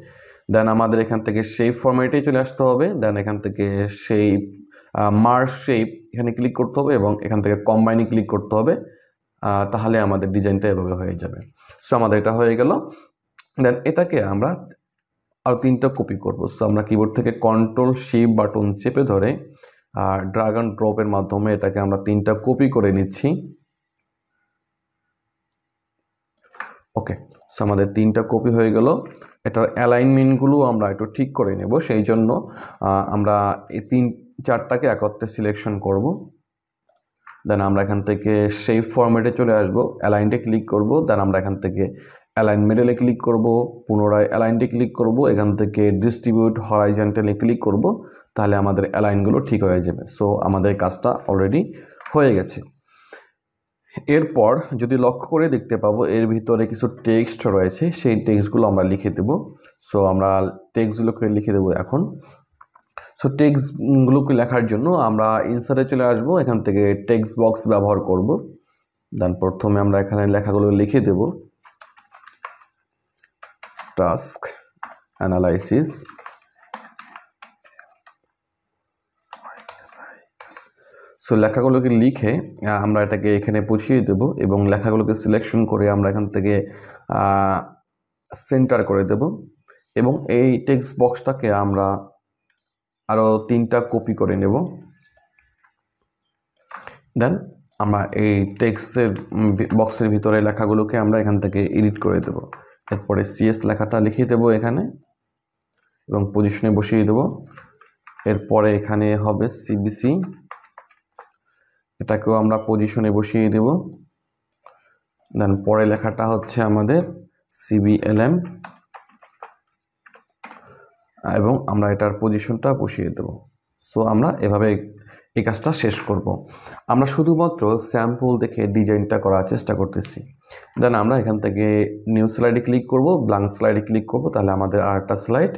দেন আমাদের এখান থেকে শেপ ফরম্যাটেই চলে আসতে হবে, দেন এখান থেকে শেপ মার্জ শেপ এখানে ক্লিক করতে হবে এবং এখান থেকে কম্বাইনে ক্লিক করতে হবে, তাহলে আমাদের ডিজাইনটা এভাবে হয়ে যাবে। সো আমাদের এটা হয়ে গেল। দেন এটাকে আমরা আরও 3টা কপি করব। সো আমরা কিবোর্ড থেকে কন্ট্রোল শিফট বাটন চেপে ধরে ড্র্যাগ অ্যান্ড ড্রপের মাধ্যমে এটাকে আমরা 3টা কপি করে নিচ্ছি। ওকে, সো আমাদের 3টা কপি হয়ে গেল। এটার অ্যালাইনমেন্টগুলো আমরা একটু ঠিক করে নেব, সেই জন্য আমরা এই 4টাকে একত্রে সিলেকশন করব। দেন আমরা এখান থেকে শেপ ফরম্যাটে চলে আসব, অ্যালাইনটে ক্লিক করব, দেন আমরা এখান থেকে অ্যালাইন মিডলে ক্লিক করব, পুনরায় অ্যালাইনটে ক্লিক করব, এখান থেকে ডিস্ট্রিবিউট হরাইজন্টালে ক্লিক করব, তাহলে আমাদের অ্যালাইনগুলো ঠিক হয়ে যাবে। সো আমাদের কাজটা অলরেডি হয়ে গেছে। এরপর যদি লক্ষ্য করে দেখতে পাবো এর ভিতরে কিছু টেক্সট রয়েছে, সেই টেক্সটগুলো আমরা লিখে দেব। সো আমরা টেক্সটগুলোকে লিখে দেব এখন। সো টেক্সটগুলোকে লেখার জন্য আমরা ইনসার্টে চলে আসব, এখান থেকে টেক্সট বক্স ব্যবহার করব। দেন প্রথমে আমরা এখানে লেখাগুলো লিখে দেব, টাস্ক অ্যানালাইসিস। সো লেখাগুলোকে লিখে আমরা এটাকে এখানে বসিয়ে দেব এবং লেখাগুলোকে সিলেকশন করে আমরা এখান থেকে সেন্টার করে দেব এবং এই টেক্সট বক্সটাকে আমরা আরও 3টা কপি করে নেব। দেন আমরা এই টেক্সটের বক্সের ভিতরে লেখাগুলোকে আমরা এখান থেকে এডিট করে দেব। এরপরে সিএস লেখাটা লিখে দেব এখানে এবং পজিশনে বসিয়ে দেব। এরপরে এখানে হবে সিবিসি, এটাকেও আমরা পজিশনে বসিয়ে দেব। দেন পরে লেখাটা হচ্ছে আমাদের সিবিএলএম এবং আমরা এটার পজিশনটা বসিয়ে দেব। সো আমরা এভাবে এই কাজটা শেষ করব। আমরা শুধুমাত্র স্যাম্পল দেখে ডিজাইনটা করার চেষ্টা করতেছি। দেন আমরা এখান থেকে নিউ স্লাইডে ক্লিক করব, ব্ল্যাঙ্ক স্লাইডে ক্লিক করব, তাহলে আমাদের আরেকটা স্লাইড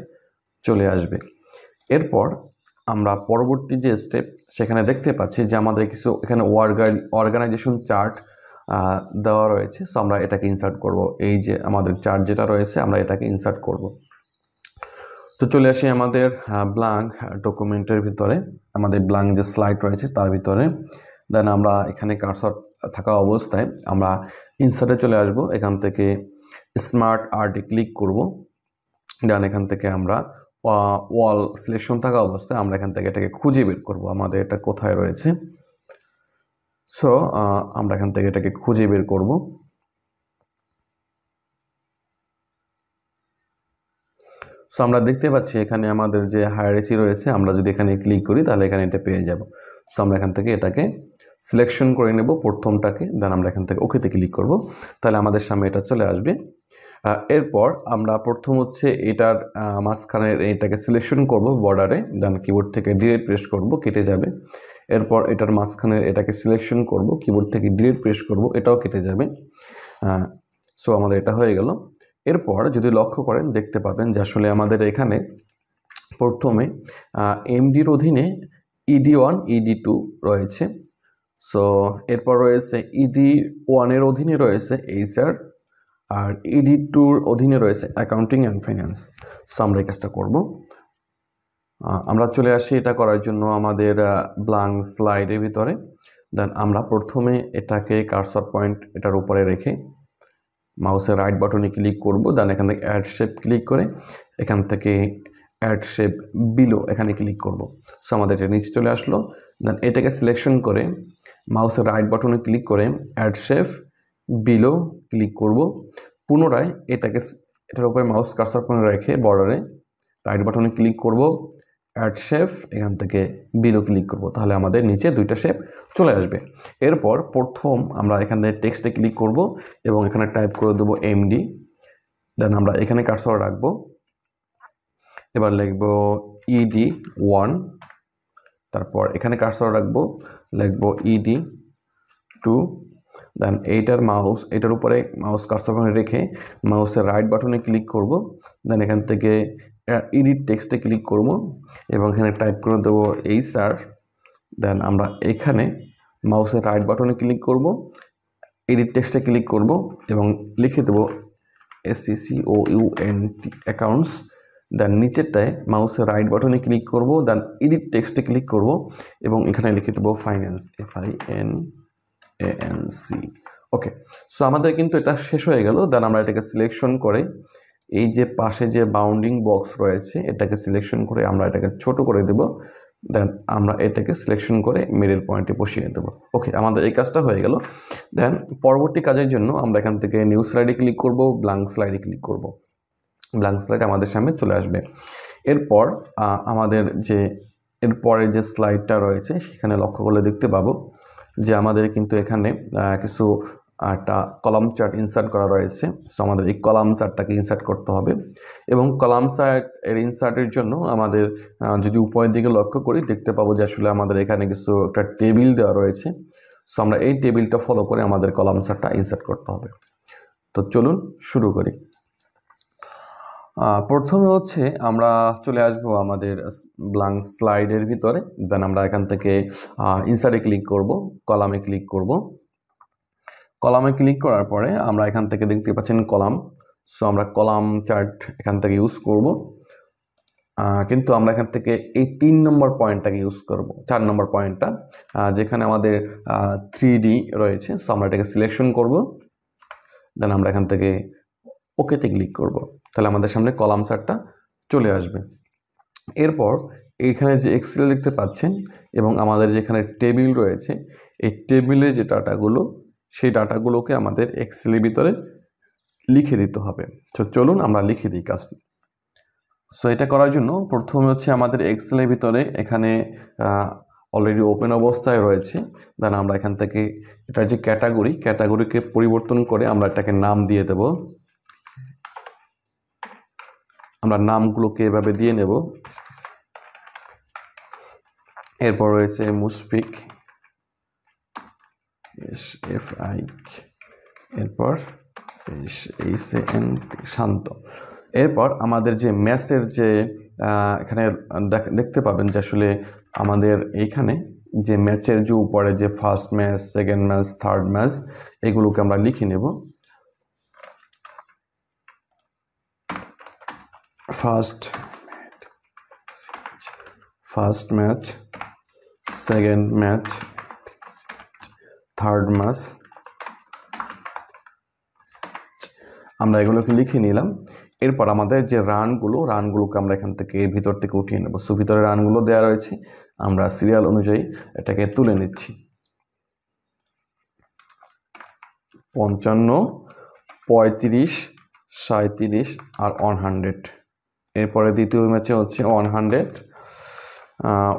চলে আসবে। এরপর আমরা পরবর্তী যে স্টেপ সেখানে দেখতে পাচ্ছি যে আমাদের কিছু এখানে অর্গানাইজেশন চার্ট দেওয়া রয়েছে। সো আমরা এটাকে ইনসার্ট করব, এই যে আমাদের চার্ট যেটা রয়েছে আমরা এটাকে ইনসার্ট করব। তো চলে আসি আমাদের ব্ল্যাঙ্ক ডকুমেন্টের ভিতরে, আমাদের ব্ল্যাঙ্ক যে স্লাইড রয়েছে তার ভিতরে। দেন আমরা এখানে কার্সর থাকা অবস্থায় আমরা ইনসার্টে চলে আসব, এখান থেকে স্মার্ট আর্টে ক্লিক করব। দেন এখান থেকে আমরা ওয়াল সিলেকশন থাকা অবস্থায় আমরা এখান থেকে এটাকে খুঁজে বের করব আমাদের এটা কোথায় রয়েছে। সো আমরা এখান থেকে এটাকে খুঁজে বের করব। সো আমরা দেখতে পাচ্ছি এখানে আমাদের যে হায়ারার্কি রয়েছে, আমরা যদি এখানে ক্লিক করি তাহলে এখানে এটা পেয়ে যাব। সো আমরা এখান থেকে এটাকে সিলেকশন করে নেব প্রথমটাকে, দেন আমরা এখান থেকে ওকেতে ক্লিক করব, তাহলে আমাদের সামনে এটা চলে আসবে। এরপর আমরা প্রথম হচ্ছে এটার মাঝখানে এটাকে সিলেকশন করব বর্ডারে, দেন কিবোর্ড থেকে ডিলিট প্রেস করব, কেটে যাবে। এরপর এটার মাঝখানে এটাকে সিলেকশন করব, কিবোর্ড থেকে ডিলিট প্রেস করব, এটাও কেটে যাবে। সো আমাদের এটা হয়ে গেল। এরপর যদি লক্ষ্য করেন দেখতে পাবেন যে আসলে আমাদের এখানে প্রথমে এমডির অধীনে ED1 ED2 রয়েছে। সো এরপর রয়েছে ED1 এর অধীনে রয়েছে HR, আর ED2-র অধীনে রয়েছে অ্যাকাউন্টিং অ্যান্ড ফাইন্যান্স। সো আমরা এই কাজটা করব। আমরা চলে আসি এটা করার জন্য আমাদের ব্ল্যাঙ্ক স্লাইডের ভিতরে। দেন আমরা প্রথমে এটাকে কার্সর পয়েন্ট এটার উপরে রেখে মাউসের রাইট বাটনে ক্লিক করব। দেন এখান থেকে অ্যাড শেপ ক্লিক করে এখান থেকে অ্যাড শেপ বিলো এখানে ক্লিক করব। সো আমাদের এটা নিচে চলে আসলো। দেন এটাকে সিলেকশন করে মাউসের রাইট বাটনে ক্লিক করে অ্যাড শেপ বিলো ক্লিক করব। পুনরায় এটার উপরে মাউস কার্সর পয়েন্ট রেখে বর্ডারে রাইট বাটনে ক্লিক করব, অ্যাড শেপ এখান থেকে বিলো ক্লিক করব। তাহলে আমাদের নিচে দুইটা শেপ চলে আসবে। এরপর প্রথম আমরা এখান থেকে টেক্সটে ক্লিক করব এবং এখানে টাইপ করে দেবো MD। দেন আমরা এখানে কার্সর রাখবো। এবার লিখব ED1, তারপর এখানে কার্সর রাখবো, লিখব ED2। দেন এটার উপরে মাউস কার্সর রেখে মাউসের রাইট বাটনে ক্লিক করব। দেন এখান থেকে এডিট টেক্সটে ক্লিক করব এবং এখানে টাইপ করে দেবো HR। দেন আমরা এখানে মাউসের রাইট বাটনে ক্লিক করব, এডিট টেক্সটে ক্লিক করব এবং লিখে দেবো ACCOUNT অ্যাকাউন্টস। দেন নিচেরটায় মাউসের রাইট বাটনে ক্লিক করব, দেন এডিট টেক্সটে ক্লিক করব এবং এখানে লিখে দেবো ফাইন্যান্স, FINANC। ওকে, সো আমাদের কিন্তু এটা শেষ হয়ে গেল। দেন আমরা এটাকে সিলেকশন করে এই যে পাশে যে বাউন্ডিং বক্স রয়েছে এটাকে সিলেকশন করে আমরা এটাকে ছোট করে দেব। দেন আমরা এটাকে সিলেকশন করে মিডল পয়েন্টে বসিয়ে দেবো। ওকে, আমাদের এই কাজটা হয়ে গেল। দেন পরবর্তী কাজের জন্য আমরা এখান থেকে নিউ স্লাইডে ক্লিক করব, ব্ল্যাঙ্ক স্লাইডে ক্লিক করব। ব্ল্যাঙ্ক স্লাইড আমাদের সামনে চলে আসবে। এরপর আমাদের এরপরে যে স্লাইডটা রয়েছে সেখানে লক্ষ্য করলে দেখতে পাবো যে আমাদের কিন্তু এখানে কিছু একটা কলাম চার্ট ইনসার্ট করা রয়েছে। সো আমাদের এই কলাম চার্টটাকে ইনসার্ট করতে হবে এবং কলাম চার্ট এর ইনসার্টের জন্য আমাদের যদি উপরের দিকে লক্ষ্য করি দেখতে পাবো যে আসলে আমাদের এখানে কিছু একটা টেবিল দেওয়া রয়েছে। সো আমরা এই টেবিলটা ফলো করে আমাদের কলাম চার্টটা ইনসার্ট করতে হবে। তো চলুন শুরু করি। প্রথমে হচ্ছে আমরা চলে আসব আমাদের ব্ল্যাঙ্ক স্লাইডের ভিতরে। দেন আমরা এখান থেকে ইনসার্টে ক্লিক করব, কলামে ক্লিক করব। কলামে ক্লিক করার পরে আমরা এখান থেকে দেখতে পাচ্ছেন কলাম। সো আমরা কলাম চার্ট এখান থেকে ইউজ করব, কিন্তু আমরা এখান থেকে এই 3 নম্বর পয়েন্টটাকে ইউজ করব, 4 নম্বর পয়েন্টটা যেখানে আমাদের 3D রয়েছে। সো আমরা এটাকে সিলেকশন করব, দেন আমরা এখান থেকে ওকেতে ক্লিক করব। তাহলে আমাদের সামনে কলাম চার্টটা চলে আসবে। এরপর এইখানে যে এক্সেল দেখতে পাচ্ছেন এবং আমাদের যেখানে টেবিল রয়েছে এই টেবিলের যে ডাটাগুলো সেই ডাটাগুলোকে আমাদের এক্সেলের ভিতরে লিখে দিতে হবে। তো চলুন আমরা লিখে দিই কাজটি। সো এটা করার জন্য প্রথমে হচ্ছে আমাদের এক্সেলের ভিতরে এখানে অলরেডি ওপেন অবস্থায় রয়েছে। দেন আমরা এখান থেকে এটার যে ক্যাটাগরিকে পরিবর্তন করে আমরা এটাকে নাম দিয়ে দেব। আমরা নামগুলোকে এভাবে দিয়ে নেব। এরপর রয়েছে মুশফিক, SFIK, এরপর SAN শান্ত। এরপর আমাদের যে ম্যাচের যে এখানে দেখতে পাবেন যে আসলে আমাদের এইখানে যে ম্যাচের যে উপরে যে first match, second match, third match এগুলোকে আমরা লিখে নেব। First match, second match, third match, আমরা এগুলোকে লিখে নিলাম। এরপর আমাদের যে রানগুলোকে আমরা এখান থেকে ভিতর থেকে উঠিয়ে নেব। সো ভিতরে রানগুলো দেওয়া রয়েছে, আমরা সিরিয়াল অনুযায়ী এটাকে তুলে নিচ্ছি। 55, 35, 37 আর 100। এরপরে দ্বিতীয় ম্যাচে হচ্ছে 100,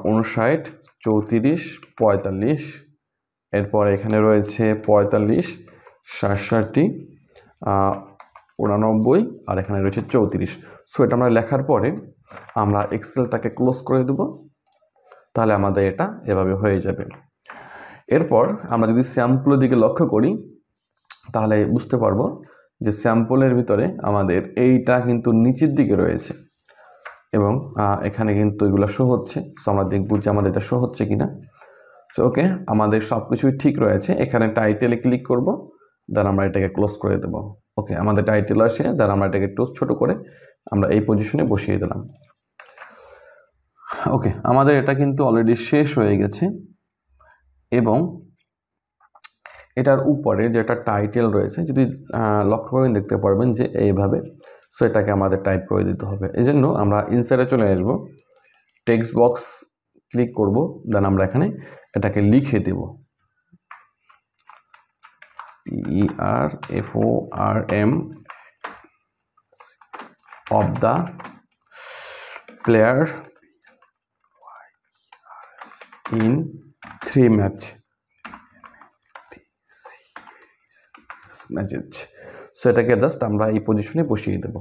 59, 34, 45। এরপর এখানে রয়েছে 45, 67, 89 আর এখানে রয়েছে 34। সো এটা আমরা লেখার পরে আমরা এক্সেলটাকে ক্লোজ করে দেব, তাহলে আমাদের এটা এভাবে হয়ে যাবে। এরপর আমরা যদি স্যাম্পলের দিকে লক্ষ্য করি তাহলে বুঝতে পারবো যে স্যাম্পলের ভিতরে আমাদের এইটা কিন্তু নিচের দিকে রয়েছে এবং এখানে কিন্তু এগুলো শো হচ্ছে। সো আমরা দেখব যে আমাদের এটা শো হচ্ছে কিনা। সো ওকে, আমাদের সব কিছুই ঠিক রয়েছে। এখানে টাইটেলে ক্লিক করব, দেন আমরা এটাকে ক্লোজ করে দেব। ওকে, আমাদের টাইটেল আসে, দেন আমরা এটাকে একটু ছোট করে আমরা এই পজিশনে বসিয়ে দিলাম। ওকে, আমাদের এটা কিন্তু অলরেডি শেষ হয়ে গেছে এবং এটার উপরে যেটা টাইটেল রয়েছে যদি লক্ষ্য করেন দেখতে পারবেন যে এইভাবে। সো এটাকে আমাদের টাইপ করে দিতে হবে। এই জন্য আমরা ইনসাইডে চলে আসবো, টেক্সট বক্স ক্লিক করব, দেন আমরা এখানে এটাকে লিখে দেব PERFORM of the player in 3 matches. So এটাকে জাস্ট আমরা এই পজিশনে বসিয়ে দেব।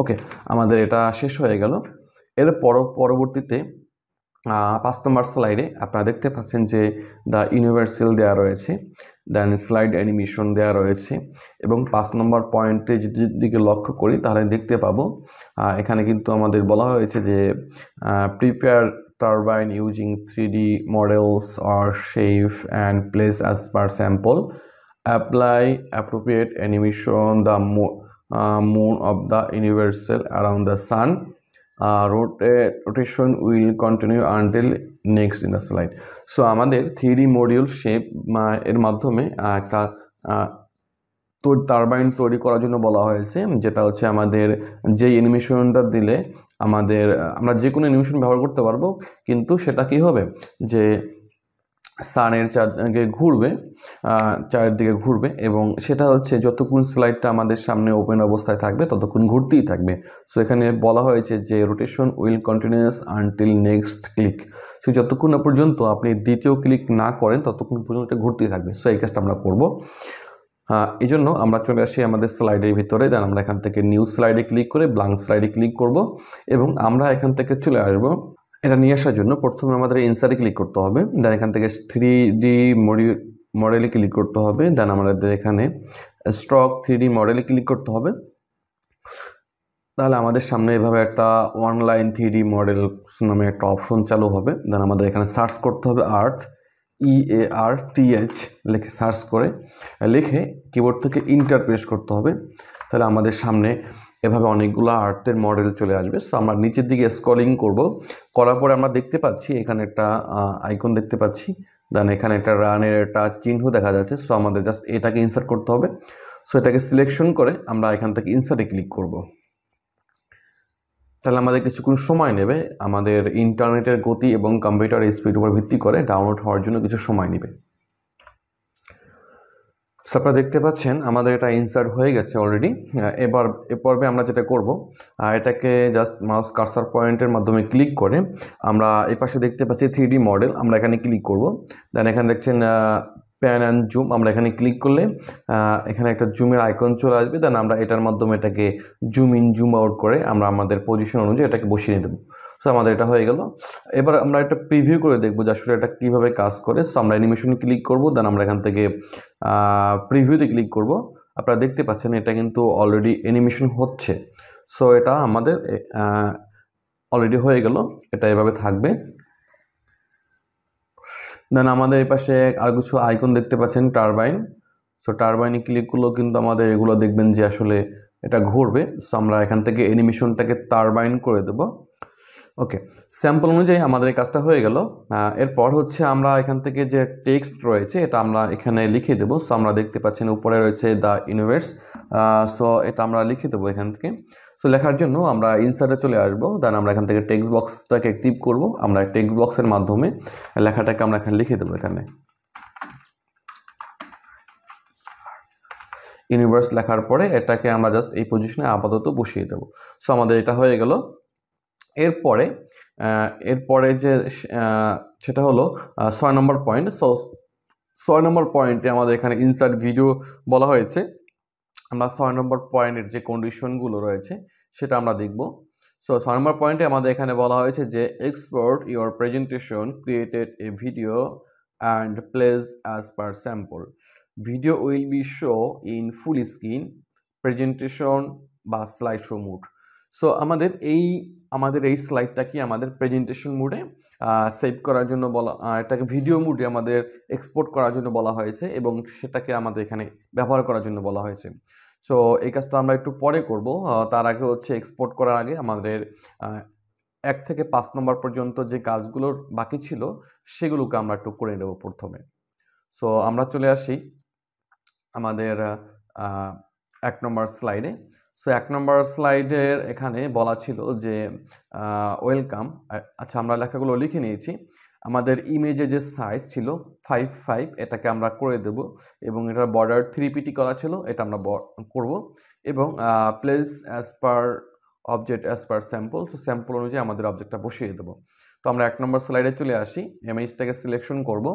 ওকে, আমাদের এটা শেষ হয়ে গেল। এর পরবর্তীতে 5 নম্বর স্লাইডে আপনারা দেখতে পাচ্ছেন যে দ্য ইউনিভার্সাল দেওয়া রয়েছে, দেন স্লাইড অ্যানিমেশন দেওয়া রয়েছে এবং 5 নম্বর পয়েন্টে যদি দিকে লক্ষ্য করি তাহলে দেখতে পাবো এখানে কিন্তু আমাদের বলা হয়েছে যে prepare turbine using 3D models or shape and place as per sample, apply appropriate animation the moon of the universal around the sun, rotation will continue until next in the slide. So আমাদের 3D module shape এর মাধ্যমে একটা turbine তৈরি করার জন্য বলা হয়েছে, যেটা হচ্ছে আমাদের যে অ্যানিমেশনটা দিলে আমাদের আমরা যে কোনো অ্যানিমেশন ব্যবহার করতে পারবো, কিন্তু সেটা কি হবে যে সানের চারদিকে ঘুরবে, চারিদিকে ঘুরবে এবং সেটা হচ্ছে যতক্ষণ স্লাইডটা আমাদের সামনে ওপেন অবস্থায় থাকবে ততক্ষণ ঘুরতেই থাকবে। সো এখানে বলা হয়েছে যে rotation will continuous until next click. So যতক্ষণ না পর্যন্ত আপনি দ্বিতীয় ক্লিক না করেন ততক্ষণ পর্যন্ত ঘুরতেই থাকবে। সো এই কাজটা আমরা করব। এই জন্য আমরা চলে আসি আমাদের স্লাইডের ভিতরে, দেন আমরা এখান থেকে নিউ স্লাইডে ক্লিক করে ব্ল্যাঙ্ক স্লাইডে ক্লিক করব এবং আমরা এখান থেকে চলে আসব। এটা নিয়ে আসার জন্য প্রথমে আমাদের ইনসার্টে ক্লিক করতে হবে, দেন এখান থেকে 3D মডেলে ক্লিক করতে হবে, দেন আমাদের এখানে স্টক 3D মডেলে ক্লিক করতে হবে। তাহলে আমাদের সামনে এভাবে একটা অনলাইন 3D মডেল নামে একটা অপশন চালু হবে। দেন আমাদের এখানে সার্চ করতে হবে আর্থ, EARTH লিখে সার্চ করে লিখে কিবোর্ড থেকে ইন্টার প্রেস করতে হবে। তাহলে আমাদের সামনে এভাবে অনেকগুলো আর্থের মডেল চলে আসবে। সো আমরা নিচের দিকে স্ক্রলিং করব, করার পরে আমরা দেখতে পাচ্ছি এখানে একটা আইকন দেখতে পাচ্ছি, দেন এখানে একটা রানের একটা চিহ্ন দেখা যাচ্ছে। সো আমাদের জাস্ট এটাকে ইনসার্ট করতে হবে। সো এটাকে সিলেকশন করে আমরা এখান থেকে ইনসার্টে ক্লিক করব। তাহলে আমাদের কিছুক্ষণ সময় নেবে, আমাদের ইন্টারনেটের গতি এবং কম্পিউটারের স্পিড উপর ভিত্তি করে ডাউনলোড হওয়ার জন্য কিছু সময় নেবে। সো আপনারা দেখতে পাচ্ছেন আমাদের এটা ইনসার্ট হয়ে গেছে অলরেডি। এবার এ পর্বে আমরা যেটা করব, এটাকে জাস্ট মাউস কার্সার পয়েন্টের মাধ্যমে ক্লিক করে আমরা এই পাশে দেখতে পাচ্ছি 3D মডেল, আমরা এখানে ক্লিক করব। দেন এখানে দেখছেন প্যান অ্যান্ড জুম, আমরা এখানে ক্লিক করলে এখানে একটা জুমের আইকন চলে আসবে। দেন আমরা এটার মাধ্যমে এটাকে জুম ইন জুম আউট করে আমরা আমাদের পজিশন অনুযায়ী এটাকে বসিয়ে দেবো। সো আমাদের এটা হয়ে গেল। এবার আমরা একটা প্রিভিউ করে দেখবো যে আসলে এটা কীভাবে কাজ করে। সো আমরা অ্যানিমেশনে ক্লিক করব, দেন আমরা এখান থেকে প্রিভিউতে ক্লিক করব। আপনারা দেখতে পাচ্ছেন এটা কিন্তু অলরেডি অ্যানিমেশন হচ্ছে। সো এটা আমাদের অলরেডি হয়ে গেল, এটা এভাবে থাকবে। দেন আমাদের এই পাশে আর কিছু আইকন দেখতে পাচ্ছেন টারবাইন। সো টারবাইনে ক্লিক করলেও কিন্তু আমাদের এগুলো দেখবেন যে আসলে এটা ঘুরবে। সো আমরা এখান থেকে অ্যানিমেশনটাকে টারবাইন করে দেব। ওকে, স্যাম্পল অনুযায়ী আমাদের এই কাজটা হয়ে গেল। এরপর হচ্ছে আমরা এখান থেকে যে টেক্সট রয়েছে এটা আমরা এখানে লিখে দেবো। সো আমরা দেখতে পাচ্ছেন উপরে রয়েছে দ্য ইউনিভার্স। সো এটা আমরা লিখে দেবো এখান থেকে। সো লেখার জন্য আমরা ইনসার্টে চলে আসবো, দেন আমরা এখান থেকে টেক্সট বক্সটাকে অ্যাক্টিভ করব। আমরা টেক্সট বক্সের মাধ্যমে লেখাটাকে আমরা এখানে লিখে দেবো। এখানে ইউনিভার্স লেখার পরে এটাকে আমরা জাস্ট এই পজিশনে আপাতত বসিয়ে দেবো। সো আমাদের এটা হয়ে গেল। এরপরে যে সেটা হলো 6 নম্বর পয়েন্ট। সো 6 নম্বর পয়েন্টে আমাদের এখানে ইনসার্ট ভিডিও বলা হয়েছে। আমরা 6 নম্বর পয়েন্টের যে কন্ডিশনগুলো রয়েছে সেটা আমরা দেখব। সো 6 নম্বর পয়েন্টে আমাদের এখানে বলা হয়েছে যে export your presentation created a video and place as per sample. Video will be show in full screen presentation বা স্লাইড শো মুড। সো আমাদের এই স্লাইডটাকে আমাদের প্রেজেন্টেশন মুডে সেভ করার জন্য বলা, এটাকে ভিডিও মুডে আমাদের এক্সপোর্ট করার জন্য বলা হয়েছে এবং সেটাকে আমাদের এখানে ব্যবহার করার জন্য বলা হয়েছে। সো এই কাজটা আমরা একটু পরে করব। তার আগে হচ্ছে এক্সপোর্ট করার আগে আমাদের 1 থেকে 5 নম্বর পর্যন্ত যে কাজগুলোর বাকি ছিল সেগুলোকে আমরা একটু করে নেব প্রথমে। সো আমরা চলে আসি আমাদের 1 নম্বর স্লাইডে। সো 1 নম্বর স্লাইডের এখানে বলা ছিল যে ওয়েলকাম। আচ্ছা, আমরা লেখাগুলো লিখে নিয়েছি। আমাদের ইমেজে যে সাইজ ছিল 5 এটাকে আমরা করে দেব এবং এটার বর্ডার 3pt করা ছিল, এটা আমরা করব এবং প্লেস অ্যাজ পার অবজেক্ট অ্যাজ পার স্যাম্পল। তো স্যাম্পল অনুযায়ী আমাদের অবজেক্টটা বসিয়ে দেব। তো আমরা 1 নম্বর স্লাইডে চলে আসি, ইমেজটাকে সিলেকশন করব।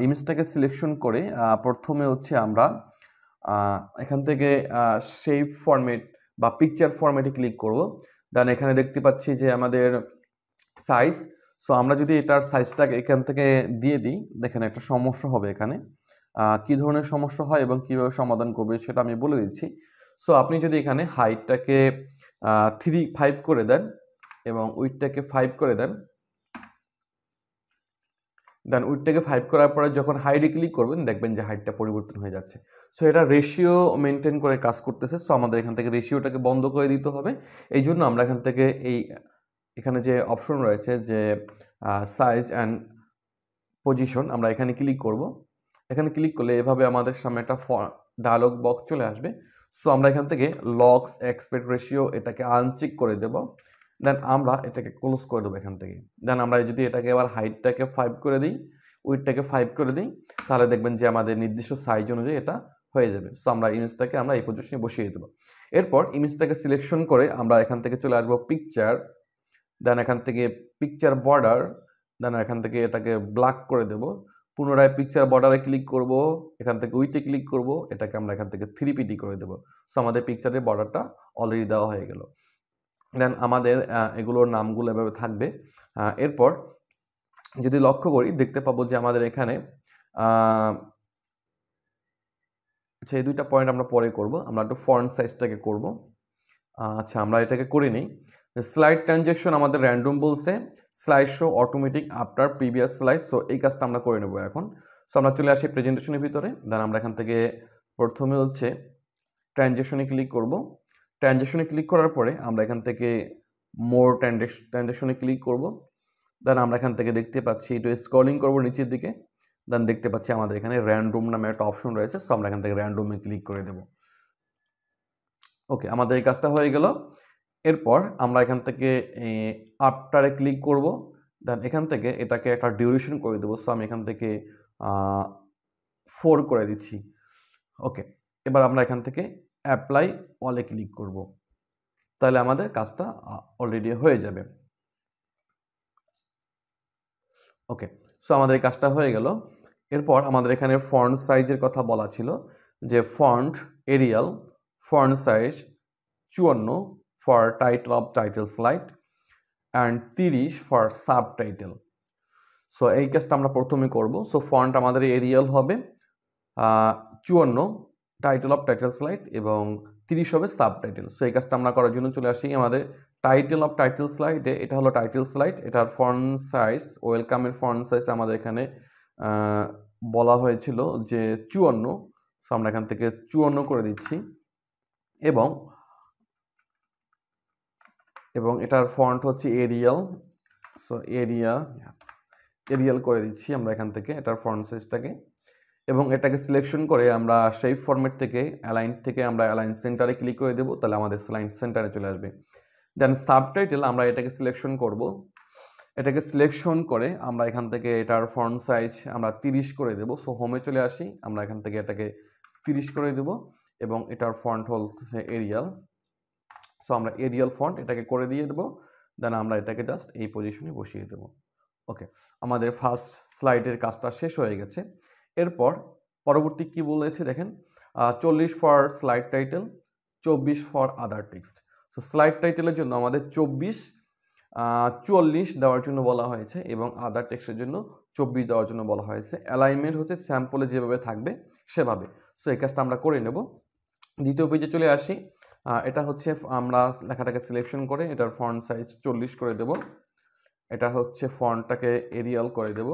ইমেজটাকে সিলেকশন করে প্রথমে হচ্ছে আমরা এখান থেকে শেপ ফরম্যাট বা পিকচার ফরম্যাটে ক্লিক করব। দেন এখানে দেখতে পাচ্ছি যে আমাদের সাইজ। সো আমরা যদি এটার সাইজটাকে এখান থেকে দিয়ে দিই, দেখেন একটা সমস্যা হবে এখানে। কি ধরনের সমস্যা হয় এবং কিভাবে সমাধান করবে সেটা আমি বলে দিচ্ছি। সো আপনি যদি এখানে হাইটটাকে 5 করে দেন এবং উইডটাকে 5 করে দেন, দেন উইডটাকে 5 করার পরে যখন হাইটে ক্লিক করবেন দেখবেন যে হাইটটা পরিবর্তন হয়ে যাচ্ছে। সো এটা রেশিও মেনটেন করে কাজ করতেছে। সো আমাদের এখান থেকে রেশিওটাকে বন্ধ করে দিতে হবে। এই জন্য আমরা এখান থেকে এখানে যে অপশন রয়েছে যে সাইজ অ্যান্ড পজিশন, আমরা এখানে ক্লিক করব। এখানে ক্লিক করলে এভাবে আমাদের সামনে একটা ডায়লগ বক্স চলে আসবে। সো আমরা এখান থেকে লক্স এক্সপেক্ট রেশিও এটাকে আনচেক করে দেব। দেন আমরা এটাকে ক্লোজ করে দেবো এখান থেকে। দেন আমরা যদি এটাকে এবার হাইটটাকে 5 করে দিই, উইডটাকে 5 করে দিই, তাহলে দেখবেন যে আমাদের নির্দিষ্ট সাইজ অনুযায়ী এটা হয়ে যাবে। সো আমরা ইমেজটাকে আমরা এই পজিশনে বসিয়ে দেবো। এরপর ইমেজটাকে সিলেকশন করে আমরা এখান থেকে চলে আসবো পিকচার। দেন এখান থেকে পিকচার বর্ডার, দেন এখান থেকে এটাকে ব্ল্যাক করে দেব। পুনরায় পিকচার বর্ডারে ক্লিক করব, এখান থেকে উইথে ক্লিক করব, এটাকে আমরা এখান থেকে 3pt করে দেব। সো আমাদের পিকচারের বর্ডারটা অলরেডি দেওয়া হয়ে গেল। দেন আমাদের এগুলোর নামগুলো এভাবে থাকবে। এরপর যদি লক্ষ্য করি দেখতে পাবো যে আমাদের এখানে আচ্ছা, এই দুইটা পয়েন্ট আমরা পরে করব। আমরা একটু ফন্ট সাইজটাকে করব। আচ্ছা, আমরা এটাকে করে নিই। স্লাইড ট্রানজেকশন আমাদের র্যান্ডম বলছে, slide show automatic after previous slide. So এই কাজটা আমরা করে নেব এখন। সো আমরা চলে আসি প্রেজেন্টেশনের ভিতরে। দেন আমরা এখান থেকে প্রথমে হচ্ছে ট্রানজেকশনে ক্লিক করব। ট্রানজেকশনে ক্লিক করার পরে আমরা এখান থেকে মোর ট্রানজেকশনে ক্লিক করব। দেন আমরা এখান থেকে দেখতে পাচ্ছি একটু স্ক্রলিং করব নিচের দিকে। দেন দেখতে পাচ্ছি আমাদের এখানে র্যান্ডম নামে একটা অপশন রয়েছে। সো আমরা এখান থেকে র্যান্ডমে ক্লিক করে দেব। ওকে, আমাদের এই কাজটা হয়ে গেল। এরপর আমরা এখান থেকে আফটারে ক্লিক করব। দেন এখান থেকে এটাকে একটা ডিউরেশন করে দেবো। সো আমি এখান থেকে 4 করে দিচ্ছি। ওকে, এবার আমরা এখান থেকে অ্যাপ্লাই অলে ক্লিক করব। তাহলে আমাদের কাজটা অলরেডি হয়ে যাবে। ওকে, সো আমাদের এই কাজটা হয়ে গেল। এরপর আমাদের এখানে ফন্ট সাইজের কথা বলা ছিল যে font Arial, font size 54 for title of title slide and 30 for subtitle. So এই কাজটা আমরা প্রথমে করব। সো ফন্ট আমাদের এরিয়াল হবে 54, টাইটেল অফ টাইটেল স্লাইড এবং 30 হবে সাবটাইটেল। সো এই কাজটা আমরা করার জন্য চলে আসি আমাদের টাইটেল অফ টাইটেল স্লাইডে। এটা হলো টাইটেল স্লাইড, এটার ফন্ট সাইজ, ওয়েলকামের ফন্ট সাইজ আমাদের এখানে বলা হয়েছিল যে 54। সো আমরা এখান থেকে 54 করে দিচ্ছি এবং এটার ফন্ট হচ্ছে এরিয়াল। সো এরিয়াল করে দিচ্ছি আমরা এখান থেকে এটার ফন্ট সাইজটাকে এবং এটাকে সিলেকশন করে আমরা শেপ ফরম্যাট থেকে আমরা অ্যালাইন সেন্টারে ক্লিক করে দেবো। তাহলে আমাদের অ্যালাইন সেন্টারে চলে আসবে। দেন সাবটাইটেল আমরা এটাকে সিলেকশন করব। এটাকে সিলেকশন করে আমরা এখান থেকে এটার ফন্ট সাইজ আমরা 30 করে দেব। সো হোমে চলে আসি, আমরা এখান থেকে এটাকে 30 করে দেব এবং এটার ফন্ট হচ্ছে এরিয়াল। সো আমরা এরিয়াল ফন্ট এটাকে করে দিয়ে দেবো। দেন আমরা এটাকে জাস্ট এই পজিশনে বসিয়ে দেবো। ওকে, আমাদের ফার্স্ট স্লাইডের কাজটা শেষ হয়ে গেছে। এরপর পরবর্তী কি বলেছে দেখেন, 40 for slide title, 24 for other text. তো স্লাইড টাইটেলের জন্য আমাদের 44 দেওয়ার জন্য বলা হয়েছে এবং আদার টেক্সটের জন্য 24 দেওয়ার জন্য বলা হয়েছে। অ্যালাইনমেন্ট হচ্ছে স্যাম্পলে যেভাবে থাকবে সেভাবে। সো এই কাজটা আমরা করে নেব। দ্বিতীয় পেজে চলে আসি। এটা হচ্ছে আমরা লেখাটাকে সিলেকশন করে এটার ফন্ট সাইজ 40 করে দেব। এটা হচ্ছে ফন্টটাকে এরিয়াল করে দেব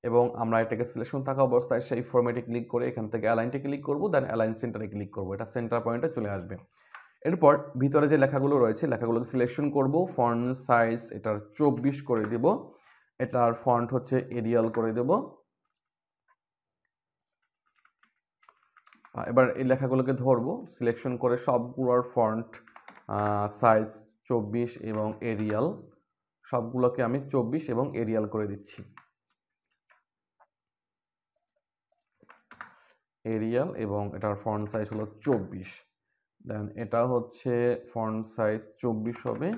এবং আমরা এটাকে সিলেকশন থাকা অবস্থায় সেই ফরম্যাটে ক্লিক করে এখান থেকে অ্যালাইনটে ক্লিক করব, দেন অ্যালাইন সেন্টারে ক্লিক করব, এটা সেন্টার পয়েন্টে চলে আসবে। এরপর ভিতরে যে লেখাগুলো রয়েছে লেখাগুলোকে সিলেকশন করব, ফন্ট সাইজ এটার 24 করে দেব, এটার ফন্ট হচ্ছে এরিয়াল করে দেব। এবার এই লেখাগুলোকে ধরবো, সিলেকশন করে সবগুলোর ফন্ট সাইজ 24 এবং এরিয়াল, সবগুলোকে আমি 24 এবং এরিয়াল করে দিচ্ছি। এরিয়াল এবং এটার ফন্ট সাইজ হলো 24, দেন এটা হচ্ছে ফন্ট সাইজ 24 হবে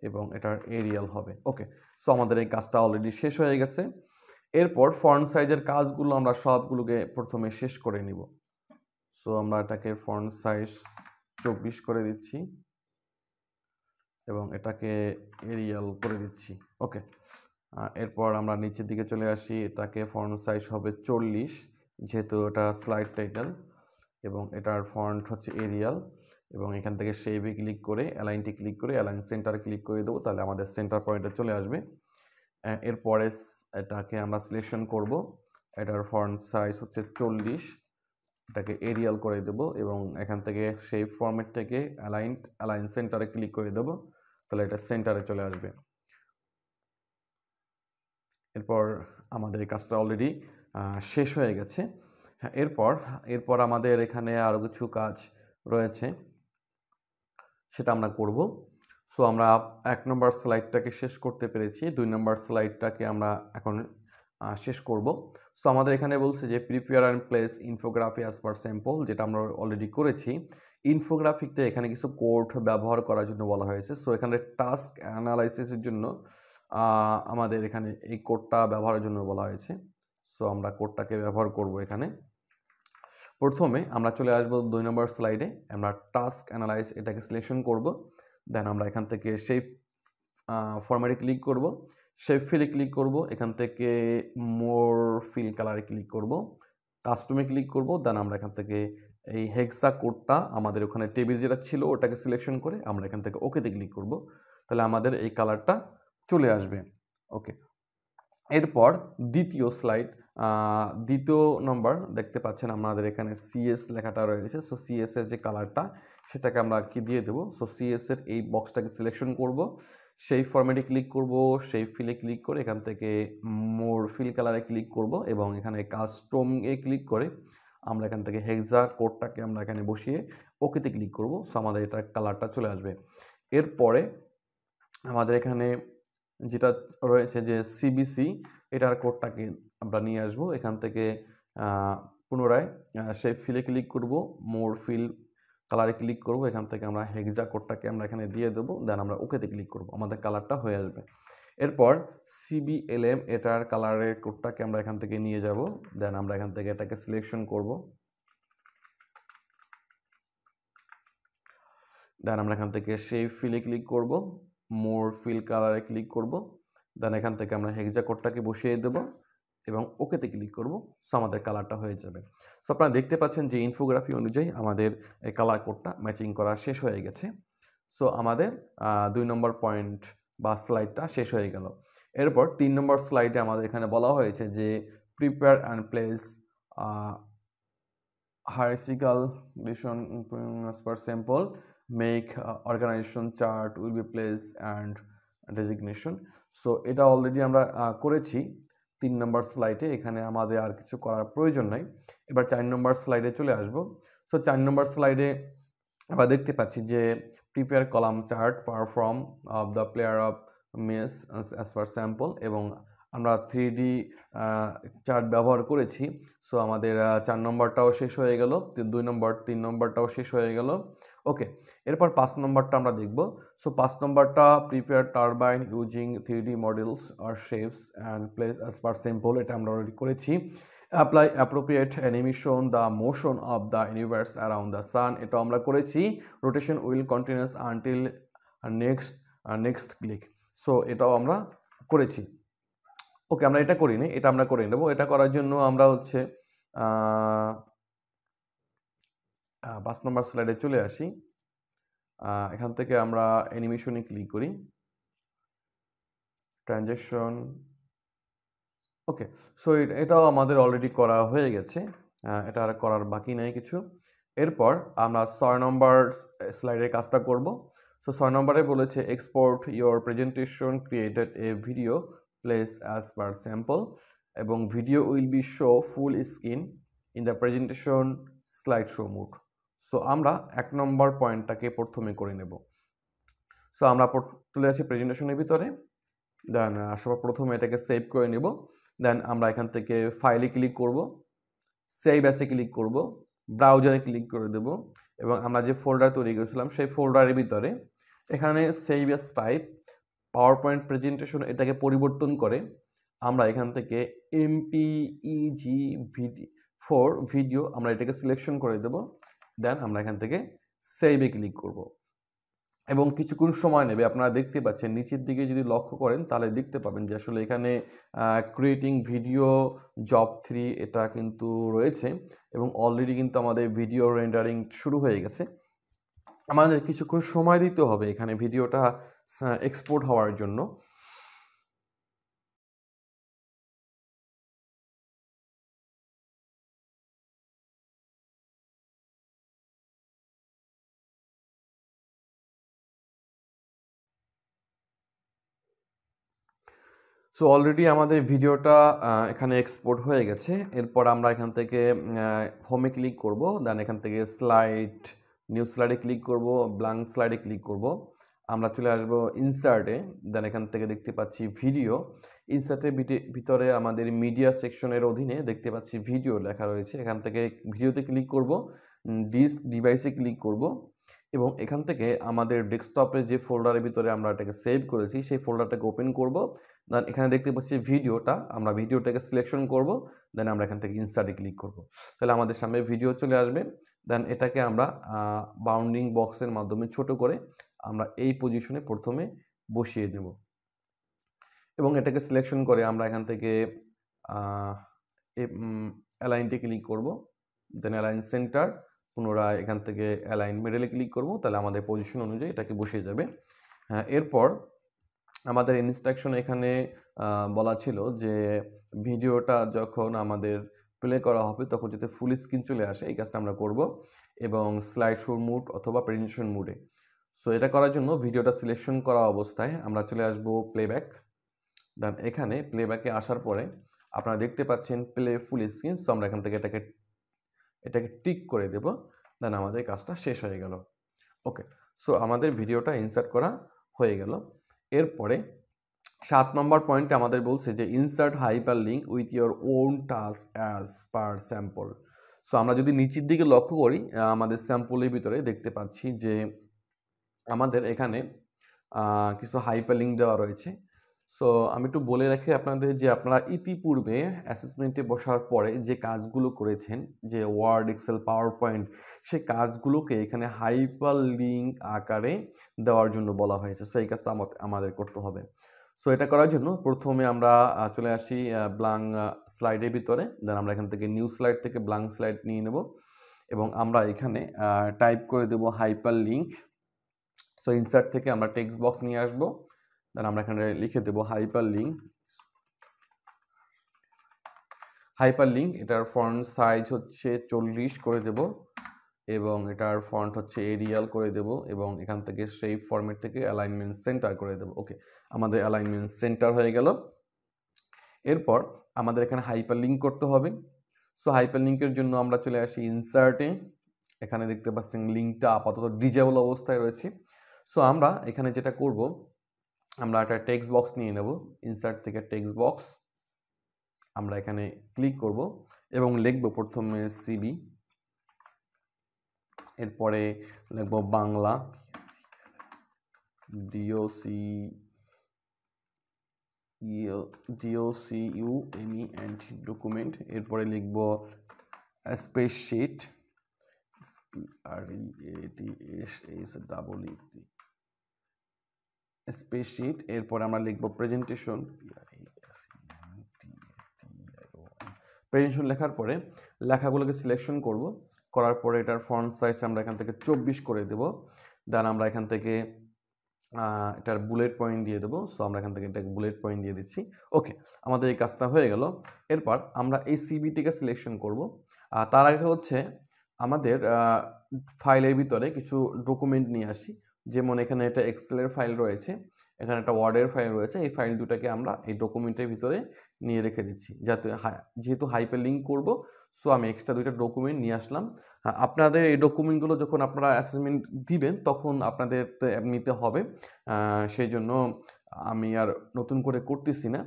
এবং এটার এরিয়াল হবে। ওকে, সো আমাদের এই কাজটা অলরেডি শেষ হয়ে গেছে। এরপর ফন্ট সাইজের কাজগুলো আমরা সবগুলোকে প্রথমে শেষ করে নিব। সো আমরা এটাকে ফন্ট সাইজ 24 করে দিচ্ছি এবং এটাকে এরিয়াল করে দিচ্ছি। ওকে, এরপর আমরা নিচের দিকে চলে আসি, এটাকে ফন্ট সাইজ হবে 40 যেহেতু এটা স্লাইড টাইটেল এবং এটার ফন্ট হচ্ছে এরিয়াল এবং এখান থেকে শেপে ক্লিক করে অ্যালাইনটি ক্লিক করে অ্যালাইন সেন্টারে ক্লিক করে দেবো, তাহলে আমাদের সেন্টার পয়েন্টে চলে আসবে। এরপরে এটাকে আমরা সিলেকশন করব, এটার ফন্ট সাইজ হচ্ছে 40, এটাকে এরিয়াল করে দেব এবং এখান থেকে শেপ ফরম্যাট থেকে অ্যালাইন সেন্টারে ক্লিক করে দেব, তাহলে এটা সেন্টারে চলে আসবে। এরপর আমাদের এই কাজটা অলরেডি শেষ হয়ে গেছে। হ্যাঁ, এরপর আমাদের এখানে আরও কিছু কাজ রয়েছে, সেটা আমরা করব। সো আমরা 1 নম্বর স্লাইডটাকে শেষ করতে পেরেছি, 2 নম্বর স্লাইডটাকে আমরা এখন শেষ করব। সো আমাদের এখানে বলছে যে prepare and place infography as per sample, যেটা আমরা অলরেডি করেছি। ইনফোগ্রাফিকতে এখানে কিছু কোড ব্যবহার করার জন্য বলা হয়েছে। সো এখানে টাস্ক অ্যানালাইসিসের জন্য আমাদের এখানে এই কোডটা ব্যবহারের জন্য বলা হয়েছে। সো আমরা কোডটাকে ব্যবহার করব এখানে। প্রথমে আমরা চলে আসব 2 নম্বর স্লাইডে, আমরা টাস্ক অ্যানালাইজ এটাকে সিলেকশন করব, দেন আমরা এখান থেকে শেপ ফরম্যাটে ক্লিক করব, শেপ ফিলে ক্লিক করব, এখান থেকে মোর ফিল কালারে ক্লিক করব, কাস্টমে ক্লিক করব, দেন আমরা এখান থেকে এই হেক্সা কোডটা আমাদের ওখানে টেবিল যেটা ছিল ওটাকে সিলেকশন করে আমরা এখান থেকে ওকেতে ক্লিক করব, তাহলে আমাদের এই কালারটা চলে আসবে। ওকে, এরপর দ্বিতীয় নম্বর দেখতে পাচ্ছেন আমাদের এখানে সিএস লেখাটা রয়েছে। সো সিএস এর যে কালারটা সেটাকে আমরা কি দিয়ে দেবো। সো সিএস এর এই বক্সটাকে সিলেকশন করব, সেই ফরম্যাটে ক্লিক করব, সেই ফিলে ক্লিক করে এখান থেকে মোর ফিল কালারে ক্লিক করব এবং এখানে কাস্টমে ক্লিক করে আমরা এখান থেকে হেক্সা কোডটাকে আমরা এখানে বসিয়ে ওকেতে ক্লিক করব। সো আমাদের এটার কালারটা চলে আসবে। এরপরে আমাদের এখানে যেটা রয়েছে যে সিবিসি, এটার কোডটাকে আমরা নিয়ে আসবো, এখান থেকে পুনরায় সেই ফিলে ক্লিক করব, মোর ফিল কালারে ক্লিক করব, এখান থেকে আমরা হেক্সা কোডটাকে আমরা এখানে দিয়ে দেবো, দেন আমরা ওকেতে ক্লিক করব, আমাদের কালারটা হয়ে আসবে। এরপর সিবিএলএম এটার কালারের কোডটাকে আমরা এখান থেকে নিয়ে যাব, দেন আমরা এখান থেকে এটাকে সিলেকশন করব, দেন আমরা এখান থেকে সেই ফিলে ক্লিক করব, মোর ফিল কালারে ক্লিক করব, দেন এখান থেকে আমরা হেক্সা কোডটাকে বসিয়ে দেব এবং ওকেতে ক্লিক করব। সো আমাদের কালারটা হয়ে যাবে। সো আপনারা দেখতে পাচ্ছেন যে ইনফোগ্রাফি অনুযায়ী আমাদের এই কালার কোডটা ম্যাচিং করা শেষ হয়ে গেছে। সো আমাদের 2 নম্বর পয়েন্ট বা স্লাইডটা শেষ হয়ে গেল। এরপর 3 নম্বর স্লাইডে আমাদের এখানে বলা হয়েছে যে prepare and place hierarchical relation as per sample, make organization chart will be place and designation. So এটা অলরেডি আমরা করেছি 3 নম্বর স্লাইডে, এখানে আমাদের আর কিছু করার প্রয়োজন নাই। এবার 4 নম্বর স্লাইডে চলে আসব। সো 4 নম্বর স্লাইডে আমরা দেখতে পাচ্ছি যে prepare column chart perform of the player of mess as per sample, এবং আমরা 3D চার্ট ব্যবহার করেছি। সো আমাদের 4 নম্বরটাও শেষ হয়ে গেল, 2 নম্বর 3 নম্বরটাও শেষ হয়ে গেল। ওকে, এরপর 5 নম্বরটা আমরা দেখব। সো 5 নম্বরটা prepare turbine using 3D models আর shapes and place as per sample, এটা আমরা অলরেডি করেছি। Apply appropriate animation the motion of the universe around the sun, এটা আমরা করেছি। Rotation will continues until next next click, so এটাও আমরা করেছি। ওকে, আমরা এটা করিনি, এটা আমরা করে নেব। এটা করার জন্য আমরা হচ্ছে 5 নম্বর স্লাইডে চলে আসি। এখান থেকে আমরা অ্যানিমেশনে ক্লিক করি, ট্রানজ্যাকশন। ওকে, সো এটাও আমাদের অলরেডি করা হয়ে গেছে, এটা আর করার বাকি নাই কিছু। এরপর আমরা 6 নম্বর স্লাইডের কাজটা করব। সো 6 নম্বরে বলেছে export your presentation created a video place as per sample, এবং video will be show full screen in the presentation slide show mode. So আমরা 1 নম্বর পয়েন্টটাকে প্রথমে করে নেব। সো আমরা চলে আসি প্রেজেন্টেশনের ভিতরে, দেন সবার প্রথমে এটাকে সেভ করে নেব। দেন আমরা এখান থেকে ফাইলে ক্লিক করব, সেভ অ্যাসে ক্লিক করব, ব্রাউজারে ক্লিক করে দেব, এবং আমরা যে ফোল্ডার তৈরি করেছিলাম সেই ফোল্ডারের ভিতরে এখানে save as type PowerPoint presentation, এটাকে পরিবর্তন করে আমরা এখান থেকে এমপিইজি ফর ভিডিও আমরা এটাকে সিলেকশন করে দেব। দেন আমরা এখান থেকে সেভে ক্লিক করব, এবং কিছুক্ষণ সময় নেবে। আপনারা দেখতে পাচ্ছেন নিচের দিকে যদি লক্ষ্য করেন তাহলে দেখতে পাবেন যে আসলে এখানে ক্রিয়েটিং ভিডিও জব 3 এটা কিন্তু রয়েছে, এবং অলরেডি কিন্তু আমাদের ভিডিও রেন্ডারিং শুরু হয়ে গেছে। আমাদের কিছুক্ষণ সময় দিতে হবে এখানে ভিডিওটা এক্সপোর্ট হওয়ার জন্য। সো অলরেডি আমাদের ভিডিওটা এখানে এক্সপোর্ট হয়ে গেছে। এরপর আমরা এখান থেকে হোমে ক্লিক করব, দেন এখান থেকে স্লাইড, নিউ স্লাইডে ক্লিক করব, ব্ল্যাঙ্ক স্লাইডে ক্লিক করব। আমরা চলে আসব ইনসার্টে, দেন এখান থেকে দেখতে পাচ্ছি ভিডিও। ইনসার্টের ভিতরে আমাদের মিডিয়া সেকশনের অধীনে দেখতে পাচ্ছি ভিডিও লেখা রয়েছে। এখান থেকে ভিডিওতে ক্লিক করব, ডিভাইসে ক্লিক করব, এবং এখান থেকে আমাদের ডেস্কটপে যে ফোল্ডারের ভিতরে আমরা এটাকে সেভ করেছি সেই ফোল্ডারটাকে ওপেন করব। দেন এখানে দেখতে পাচ্ছি ভিডিওটা, আমরা ভিডিওটাকে সিলেকশন করব, দেন আমরা এখান থেকে ইনসার্টে ক্লিক করব। তাহলে আমাদের সামনে ভিডিও চলে আসবে। দেন এটাকে আমরা বাউন্ডিং বক্সের মাধ্যমে ছোট করে আমরা এই পজিশনে প্রথমে বসিয়ে দেব, এবং এটাকে সিলেকশন করে আমরা এখান থেকে অ্যালাইনটে ক্লিক করব, দেন অ্যালাইন সেন্টার, পুনরায় এখান থেকে অ্যালাইন মিডলে ক্লিক করব, তাহলে আমাদের পজিশন অনুযায়ী এটাকে বসিয়ে যাবে। এরপর আমাদের ইনস্ট্রাকশন এখানে বলা ছিল যে ভিডিওটা যখন আমাদের প্লে করা হবে তখন যাতে ফুল স্ক্রিন চলে আসে, এই কাজটা আমরা করব, এবং স্লাইড শো মুড অথবা প্রেজেন্টেশন মুডে। সো এটা করার জন্য ভিডিওটা সিলেকশন করা অবস্থায় আমরা চলে আসব প্লেব্যাক। দেন এখানে প্লেব্যাকে আসার পরে আপনারা দেখতে পাচ্ছেন প্লে ফুল স্ক্রিন। সো আমরা এখান থেকে এটাকে টিক করে দেব, দেন আমাদের কাজটা শেষ হয়ে গেল। ওকে, সো আমাদের ভিডিওটা ইনসার্ট করা হয়ে গেল। এরপরে 7 নম্বর পয়েন্টে আমাদের বলছে যে insert hyper link with your own task as per sample. So আমরা যদি নিচের দিকে লক্ষ্য করি আমাদের স্যাম্পলের ভিতরে দেখতে পাচ্ছি যে আমাদের এখানে কিছু হাইপার লিঙ্ক দেওয়া রয়েছে। সো আমি একটু বলে রাখি আপনাদের যে আপনারা ইতিপূর্বে অ্যাসেসমেন্টে বসার পরে যে কাজগুলো করেছেন, যে ওয়ার্ড, এক্সেল, পাওয়ার পয়েন্ট, সেই কাজগুলোকে এখানে হাইপার লিঙ্ক আকারে দেওয়ার জন্য বলা হয়েছে। সো এই কাজটা আমাদের করতে হবে। সো এটা করার জন্য প্রথমে আমরা চলে আসি ব্ল্যাঙ্ক স্লাইডের ভিতরে, দেন আমরা এখান থেকে নিউ স্লাইড থেকে ব্ল্যাঙ্ক স্লাইড নিয়ে নেব, এবং আমরা এখানে টাইপ করে দেব হাইপার লিঙ্ক। সো ইনসার্ট থেকে আমরা টেক্সট বক্স নিয়ে আসবো, দেন আমরা এখানে লিখে দেব হাইপার লিঙ্ক। এটার ফন্ট সাইজ হচ্ছে 40 করে দেব, এবং এটার ফন্ট হচ্ছে এরিয়াল করে দেব, এবং এখান থেকে সেই ফরম্যাট থেকে অ্যালাইনমেন্ট সেন্টার করে দেব। ওকে, আমাদের অ্যালাইনমেন্ট সেন্টার হয়ে গেল। এরপর আমাদের এখানে হাইপার লিঙ্ক করতে হবে। সো হাইপার লিঙ্কের জন্য আমরা চলে আসি ইনসার্টে, এখানে দেখতে পাচ্ছেন লিঙ্কটা আপাতত ডিজেবল অবস্থায় রয়েছে। সো আমরা এখানে যেটা করব, আমরা একটা টেক্সট বক্স নিয়ে নেব, ইনসার্ট থেকে টেক্সট বক্স আমরা এখানে ক্লিক করব, এবং লিখব প্রথমে সিবি, এরপরে লিখব বাংলা ডিওসি DOCUMENT ডকুমেন্ট, এরপরে লিখব স্প্রেডশিট, স্প্রেডশিট, এরপরে আমরা লিখব প্রেজেন্টেশন, প্রেজেন্টেশন লেখার পরে লেখাগুলোকে সিলেকশন করব, করার পরে এটার ফন্ট সাইজ আমরা এখান থেকে 24 করে দেব। দেন আমরা এখান থেকে এটার বুলেট পয়েন্ট দিয়ে দেবো। সো আমরা এখান থেকে এটাকে বুলেট পয়েন্ট দিয়ে দিচ্ছি। ওকে, আমাদের এই কাজটা হয়ে গেল। এরপর আমরা এই সিবিটিকে সিলেকশন করব। তার আগে হচ্ছে আমাদের ফাইলের ভিতরে কিছু ডকুমেন্ট নিয়ে আসি। যেমন এখানে একটা এক্সেলের ফাইল রয়েছে, এখানে একটা ওয়ার্ডের ফাইল রয়েছে। এই ফাইল দুটাকে আমরা এই ডকুমেন্টের ভিতরে নিয়ে রেখে দিচ্ছি, যেহেতু হাইপার লিঙ্ক করবো। সো আমি এক্সট্রা দুইটা ডকুমেন্ট নিয়ে আসলাম। আপনাদের এই ডকুমেন্টগুলো যখন আপনারা অ্যাসাইনমেন্ট দিবেন তখন আপনাদের নিতে হবে, সেই জন্য আমি আর নতুন করে করতেছি না।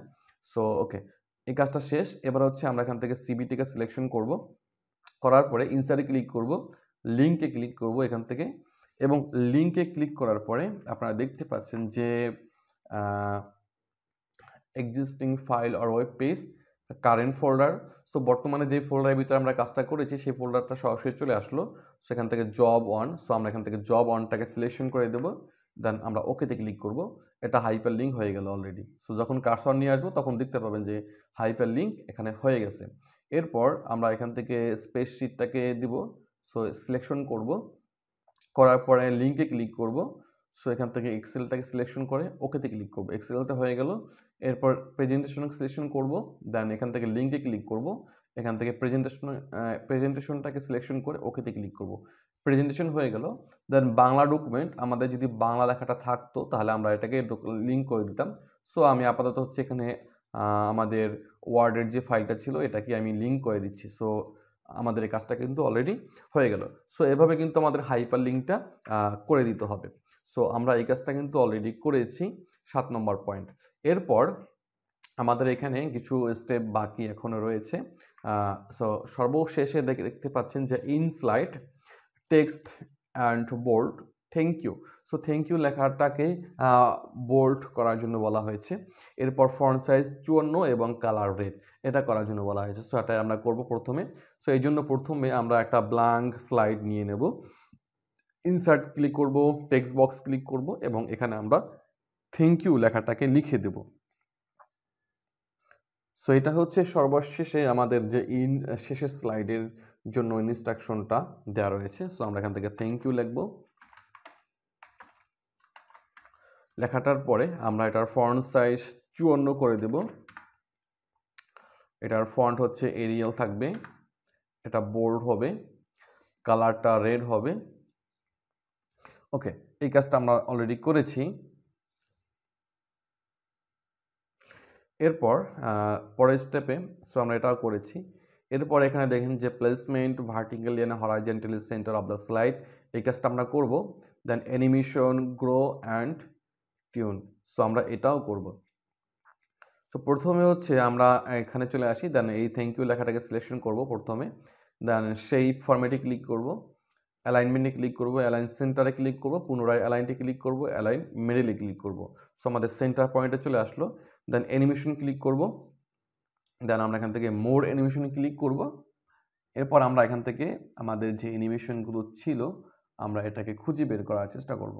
সো ওকে, এই কাজটা শেষ। এবার হচ্ছে আমরা এখান থেকে সিবিটিকে সিলেকশন করব, করার পরে ইনসার্টে ক্লিক করব, লিঙ্কে ক্লিক করব এখান থেকে, এবং লিঙ্কে ক্লিক করার পরে আপনারা দেখতে পাচ্ছেন যে existing file or web page, current folder. So বর্তমানে যে ফোল্ডারের ভিতরে আমরা কাজটা করেছি সেই ফোল্ডারটা সরাসরি চলে আসলো। সেখান থেকে জব অন, সো আমরা এখান থেকে জব অনটাকে সিলেকশন করে দেবো। দেন আমরা ওকেতে ক্লিক করব। এটা হাইপার লিঙ্ক হয়ে গেল অলরেডি। সো যখন কার্সর নিয়ে আসবো তখন দেখতে পাবেন যে হাইপার লিঙ্ক এখানে হয়ে গেছে। এরপর আমরা এখান থেকে স্প্রেডশিটটাকে দিব। সো সিলেকশন করব, করার পরে লিঙ্কে ক্লিক করব। সো এখান থেকে এক্সেলটাকে সিলেকশন করে ওকেতে ক্লিক করব। এক্সেলটা হয়ে গেল। এরপর প্রেজেন্টেশন সিলেকশন করব, দেন এখান থেকে লিঙ্কে ক্লিক করব, এখান থেকে প্রেজেন্টেশনটাকে সিলেকশন করে ওকেতে ক্লিক করব। প্রেজেন্টেশন হয়ে গেল। দেন বাংলা ডকুমেন্ট, আমাদের যদি বাংলা লেখাটা থাকতো তাহলে আমরা এটাকে লিঙ্ক করে দিতাম। সো আমি আপাতত হচ্ছে এখানে আমাদের ওয়ার্ডের যে ফাইলটা ছিল এটাকে আমি লিঙ্ক করে দিচ্ছি। সো আমাদের এই কাজটা কিন্তু অলরেডি হয়ে গেল। সো এভাবে কিন্তু আমাদের হাইপার লিঙ্কটা করে দিতে হবে। সো আমরা এই কাজটা কিন্তু অলরেডি করেছি, 7 নম্বর পয়েন্ট। এরপর আমাদের এখানে কিছু স্টেপ বাকি এখনো রয়েছে। সো সর্বশেষে দেখতে পাচ্ছেন যে in slide text and bold thank you. So thank you লেখাটাকে বোল্ড করার জন্য বলা হয়েছে। এরপর ফন্ট সাইজ 54 এবং কালার রেড, এটা করার জন্য বলা হয়েছে। সো এটা আমরা করব প্রথমে। সো এই জন্য প্রথমে আমরা একটা ব্ল্যাঙ্ক স্লাইড নিয়ে নেব, ইনসার্ট ক্লিক করব, টেক্সট বক্স ক্লিক করব এবং এখানে আমরা থ্যাংক ইউ লেখাটাকে লিখে দেব। সো এটা হচ্ছে সর্বশেষে আমাদের যে শেষের স্লাইডের জন্য ইনস্ট্রাকশনটা দেওয়া রয়েছে। সো আমরা এখান থেকে থ্যাংক ইউ লিখব। লেখাটার পরে আমরা এটার ফন্ট সাইজ 54 করে দেব। এটার ফন্ট হচ্ছে এরিয়াল থাকবে, এটা বোল্ড হবে, কালারটা রেড হবে। ওকে, এই কাজটা আমরা অলরেডি করেছি। এরপর পরের স্টেপে সো আমরা এটাও করেছি। এরপর এখানে দেখেন যে placement vertically and horizontally center of the slide, এই কাজটা আমরা করব। Then animation grow and turn, so আমরা এটাও করব। সো প্রথমে হচ্ছে আমরা এখানে চলে আসি, দেন এই থ্যাংক ইউ লেখাটাকে সিলেকশন করব প্রথমে। দেন শেপ ফরম্যাটে ক্লিক করব, অ্যালাইনমেন্টে ক্লিক করব, অ্যালাইন সেন্টারে ক্লিক করব, পুনরায় অ্যালাইনটে ক্লিক করব, অ্যালাইন মিডলে ক্লিক করব। সো আমাদের সেন্টার পয়েন্টে চলে আসলো। দেন অ্যানিমেশন ক্লিক করব, দেন আমরা এখান থেকে মোর অ্যানিমেশনে ক্লিক করব। এরপর আমরা এখান থেকে আমাদের যে অ্যানিমেশনগুলো ছিল আমরা এটাকে খুঁজে বের করার চেষ্টা করব।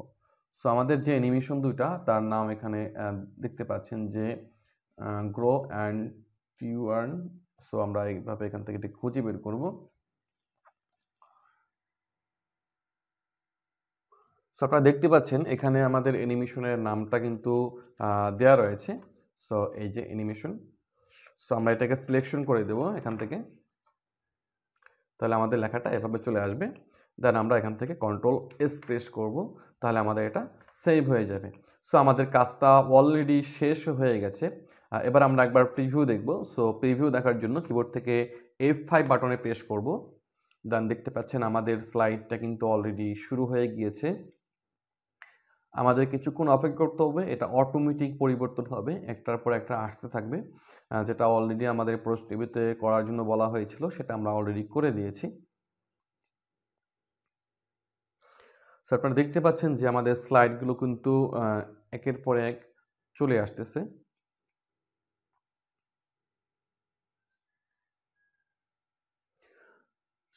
সো আমাদের যে অ্যানিমেশন দুইটা তার নাম এখানে দেখতে পাচ্ছেন যে গ্রো অ্যান্ড টিউয়ার্ন। সো আমরা এইভাবে এখান থেকে এটা খুঁজে বের করব। সো আপনারা দেখতে পাচ্ছেন এখানে আমাদের অ্যানিমেশনের নামটা কিন্তু দেয়া রয়েছে। সো এই যে অ্যানিমেশন, সো আমরা এটাকে সিলেকশন করে দেব এখান থেকে, তাহলে আমাদের লেখাটা এভাবে চলে আসবে। দেন আমরা এখান থেকে কন্ট্রোল এস প্রেস করব, তাহলে আমাদের এটা সেভ হয়ে যাবে। সো আমাদের কাজটা অলরেডি শেষ হয়ে গেছে। এবার আমরা একবার প্রিভিউ দেখব। সো প্রিভিউ দেখার জন্য কিবোর্ড থেকে F5 বাটনে প্রেস করব। দেন দেখতে পাচ্ছেন আমাদের স্লাইডটা কিন্তু অলরেডি শুরু হয়ে গিয়েছে। আমাদের কিছুক্ষণ অপেক্ষা করতে হবে, এটা অটোমেটিক পরিবর্তন হবে, একটার পর একটা আসতে থাকবে। যেটা অলরেডি আমাদের প্রশ্নটিতে করার জন্য বলা হয়েছিল সেটা আমরা অলরেডি করে দিয়েছি। সো আপনারা দেখতে পাচ্ছেন যে আমাদের স্লাইডগুলো কিন্তু একের পর এক চলে আসতেছে।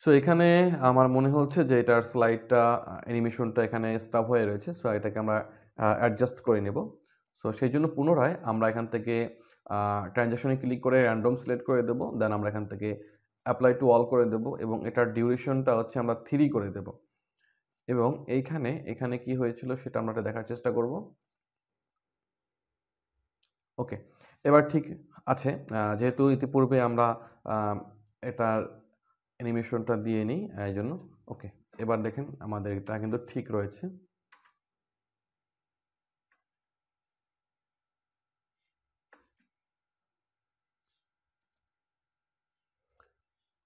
সো এখানে আমার মনে হচ্ছে যে এটার স্লাইডটা অ্যানিমেশনটা এখানে স্টপ হয়ে রয়েছে। সো এটাকে আমরা অ্যাডজাস্ট করে নেব। সো সেই জন্য পুনরায় আমরা এখান থেকে ট্রানজ্যাকশনে ক্লিক করে র্যান্ডম সিলেক্ট করে দেব। দেন আমরা এখান থেকে অ্যাপ্লাই টু অল করে দেব এবং এটার ডিউরেশনটা হচ্ছে আমরা 3 করে দেব। এবং এখানে কি হয়েছিল সেটা আমরা দেখার চেষ্টা করব। ওকে, এবার ঠিক আছে। যেহেতু ইতিপূর্বে আমরা এটার অ্যানিমেশনটা দিয়ে নিই এই জন্য। ওকে, এবার দেখেন আমাদের এটা কিন্তু ঠিক রয়েছে।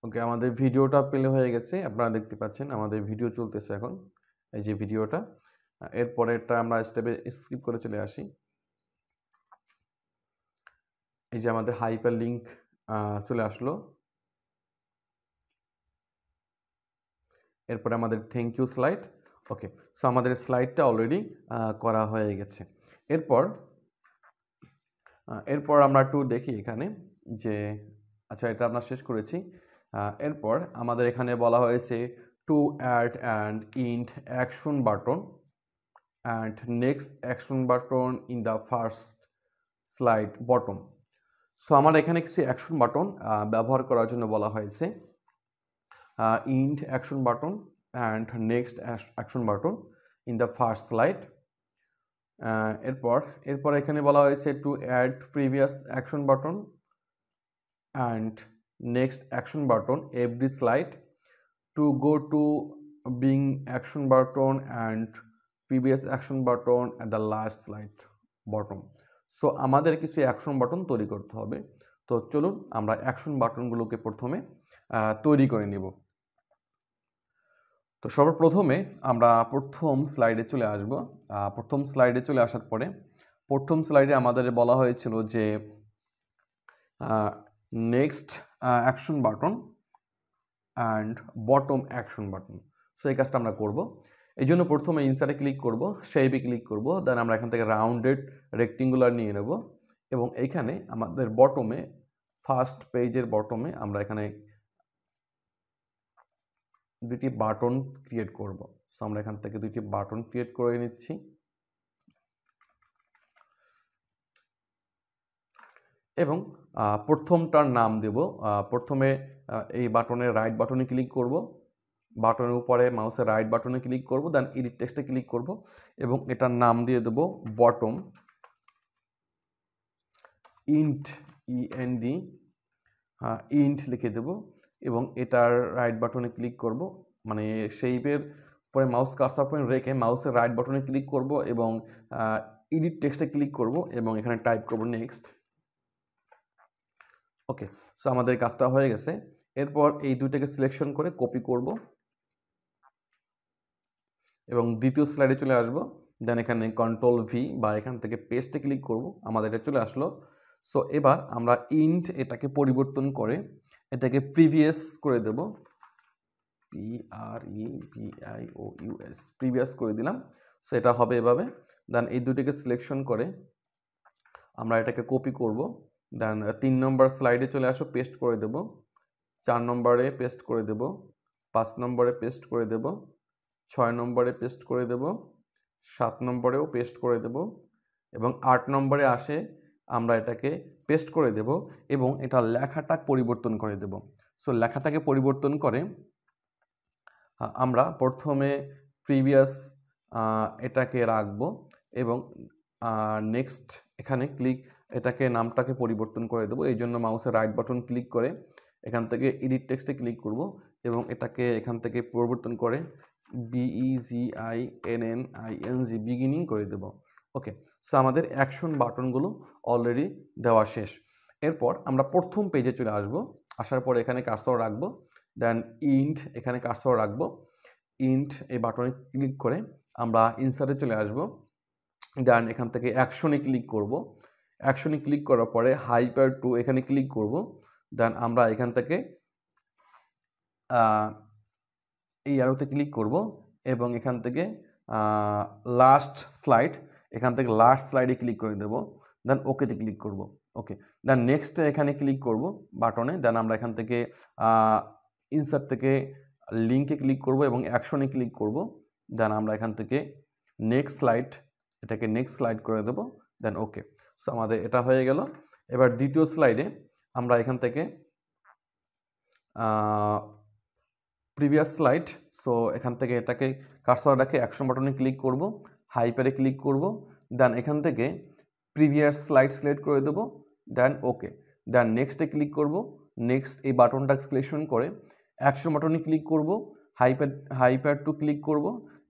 ওকে, আমাদের ভিডিওটা প্লে হয়ে গেছে। আপনারা দেখতে পাচ্ছেন আমাদের ভিডিও চলতেছে এখন। এই যে ভিডিওটা। এরপরে এটা আমরা স্টেপে স্কিপ করে চলে আসি। এই যে আমাদের হাইপার লিঙ্ক চলে আসলো। এরপরে আমাদের thank you slide. Okay, so আমাদের স্লাইডটা অলরেডি করা হয়ে গেছে। এরপর আমরা একটু দেখি এখানে যে আচ্ছা, এটা আমরা শেষ করেছি। এরপর আমাদের এখানে বলা হয়েছে to add and end action button and next action button in the first slide bottom. So আমার এখানে কিছু অ্যাকশন বাটন ব্যবহার করার জন্য বলা হয়েছে end action button and next action button in the first slide. এরপর এখানে বলা হয়েছে to add previous action button and next action button every slide to go to beginning action button and previous action button at the last slide bottom. So আমাদের কিছু action button তৈরি করতে হবে। তো চলুন আমরা অ্যাকশন বাটনগুলোকে প্রথমে তৈরি করে নেব। তো সর্বপ্রথমে আমরা প্রথম স্লাইডে চলে আসব। প্রথম স্লাইডে চলে আসার পরে প্রথম স্লাইডে আমাদের বলা হয়েছিল যে next action button and bottom action button. So এই কাজটা আমরা করব। এই জন্য প্রথমে ইনসার্টে ক্লিক করব, শেপে ক্লিক করব, দেন আমরা এখান থেকে রাউন্ডেড রেক্টেঙ্গুলার নিয়ে নেব এবং এইখানে আমাদের বটমে ফার্স্ট পেজের বটমে আমরা এখানে দুটি বাটন ক্রিয়েট করব। সো আমরা এখান থেকে দুটি বাটন ক্রিয়েট করে নিচ্ছি এবং প্রথমটার নাম দেব। প্রথমে এই বাটনের রাইট বাটনে ক্লিক করব, বাটনের উপরে মাউসের রাইট বাটনে ক্লিক করব, দেন এডিট টেক্সটে ক্লিক করব এবং এটার নাম দিয়ে দেব বটম ইন্ট END ইন্ট লিখে দেব এবং এটার রাইট বাটনে ক্লিক করব, মানে শেপের পরে মাউস কার্সর পয়েন্ট রেখে মাউসের রাইট বাটনে ক্লিক করব এবং এডিট টেক্সটে ক্লিক করব এবং এখানে টাইপ করব নেক্সট। ওকে, সো আমাদের কাজটা হয়ে গেছে। এরপর এই দুইটাকে সিলেকশন করে কপি করব এবং দ্বিতীয় স্লাইডে চলে আসব। দেন এখানে Ctrl+V বা এখান থেকে পেস্টে ক্লিক করব, আমাদের এটা চলে আসলো। সো এবার আমরা ইন্ট এটাকে পরিবর্তন করে এটাকে প্রিভিয়াস করে দেব, PREVIOUS প্রিভিয়াস করে দিলাম। সো এটা হবে এভাবে। দেন এই দুটিকে সিলেকশন করে আমরা এটাকে কপি করব, দেন 3 নম্বর স্লাইডে চলে আসো, পেস্ট করে দেব, 4 নম্বরে পেস্ট করে দেব, 5 নম্বরে পেস্ট করে দেব, 6 নম্বরে পেস্ট করে দেব, 7 নম্বরেও পেস্ট করে দেব এবং 8 নম্বরে আসে আমরা এটাকে পেস্ট করে দেব এবং এটা লেখাটা পরিবর্তন করে দেব। সো লেখাটাকে পরিবর্তন করে আমরা প্রথমে প্রিভিয়াস এটাকে রাখবো এবং নেক্সট এখানে এটাকে নামটাকে পরিবর্তন করে দেবো। এই জন্য মাউসের রাইট বাটন ক্লিক করে এখান থেকে এডিট টেক্সটে ক্লিক করব এবং এটাকে এখান থেকে পরিবর্তন করে BEGINNING বিগিনিং করে দেব। ওকে, সো আমাদের অ্যাকশন বাটনগুলো অলরেডি দেওয়া শেষ। এরপর আমরা প্রথম পেজে চলে আসার পর এখানে কার্সর রাখবো, দেন ইন্ট এখানে কার্সর রাখবো, ইন্ট এই বাটনে ক্লিক করে আমরা ইনসার্টে চলে আসব, দেন এখান থেকে অ্যাকশনে ক্লিক করব, অ্যাকশনে ক্লিক করার পরে হাইপার টু এখানে ক্লিক করব, দেন আমরা এখান থেকে এই অ্যারোতে ক্লিক করব এবং এখান থেকে লাস্ট স্লাইড, এখান থেকে লাস্ট স্লাইডে ক্লিক করে দেব, দেন ওকেতে ক্লিক করব। ওকে, দেন নেক্সট এখানে ক্লিক করব বাটনে, দেন আমরা এখান থেকে ইনসার্ট থেকে লিঙ্কে ক্লিক করব এবং অ্যাকশনে ক্লিক করব। দেন আমরা এখান থেকে নেক্সট স্লাইড, এটাকে নেক্সট স্লাইড করে দেব, দেন ওকে। সো আমাদের এটা হয়ে গেল। এবার দ্বিতীয় স্লাইডে আমরা এখান থেকে প্রিভিয়াস স্লাইড, সো এখান থেকে এটাকে কার্সরটাকে অ্যাকশন বাটনে ক্লিক করব, হাইপারে ক্লিক করব, দেন এখান থেকে প্রিভিয়াস স্লাইড সিলেক্ট করে দেব, দেন ওকে। দেন নেক্সটে ক্লিক করব, নেক্সট এই বাটনটা সিলেকশন করে অ্যাকশন বাটনে ক্লিক করব, হাইপার টু ক্লিক করব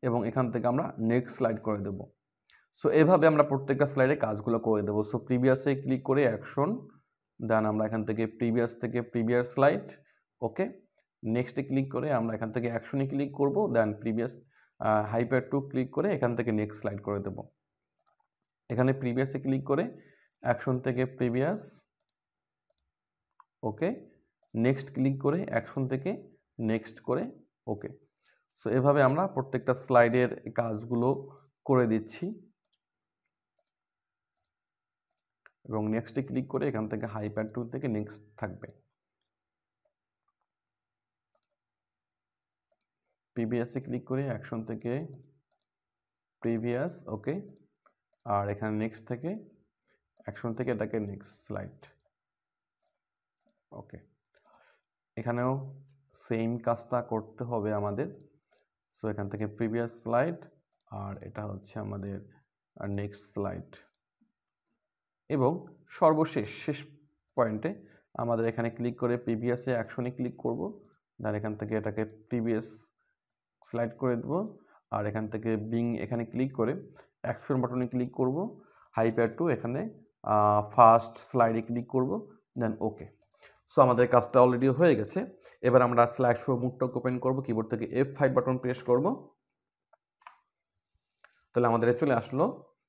এবং এখান থেকে আমরা নেক্সট স্লাইড করে দেব। সো এভাবে আমরা প্রত্যেকটা স্লাইডে কাজগুলো করে দেবো। সো প্রিভিয়াসে ক্লিক করে অ্যাকশন, দেন আমরা এখান থেকে প্রিভিয়াস থেকে প্রিভিয়াস স্লাইড, ওকে। নেক্সটে ক্লিক করে আমরা এখান থেকে অ্যাকশনে ক্লিক করব, দেন প্রিভিয়াস হাইপার টু ক্লিক করে এখান থেকে নেক্সট স্লাইড করে দেব। এখানে প্রিভিয়াসে ক্লিক করে অ্যাকশন থেকে প্রিভিয়াস, ওকে। নেক্সট ক্লিক করে অ্যাকশন থেকে নেক্সট করে ওকে। সো এভাবে আমরা প্রত্যেকটা স্লাইডের কাজগুলো করে দিচ্ছি এবং নেক্সটে ক্লিক করে এখান থেকে হাইপার টু থেকে নেক্সট থাকবে। প্রিভিয়াসে ক্লিক করে অ্যাকশন থেকে প্রিভিয়াস, ওকে। আর এখানে নেক্সট থেকে অ্যাকশন থেকে এটাকে নেক্সট স্লাইড, ওকে। এখানেও সেম কাজটা করতে হবে আমাদের। সো এখান থেকে প্রিভিয়াস স্লাইড আর এটা হচ্ছে আমাদের নেক্সট স্লাইড এবং সর্বশেষ শেষ পয়েন্টে আমাদের এখানে ক্লিক করে প্রিভিয়াসে অ্যাকশনে ক্লিক করব, দেন এখান থেকে এটাকে প্রিভিয়াস স্লাইড করে দেব আর এখান থেকে এখানে ক্লিক করে অ্যাকশন বাটনে ক্লিক করব, হাইপার টু এখানে ফার্স্ট স্লাইডে ক্লিক করব, দেন ওকে। সো আমাদের কাজটা অলরেডি হয়ে গেছে। এবার আমরা স্লাইড শো মুডটাকে ওপেন করব, কিবোর্ড থেকে F5 বাটন প্রেস করব, তাহলে আমাদের চলে আসলো।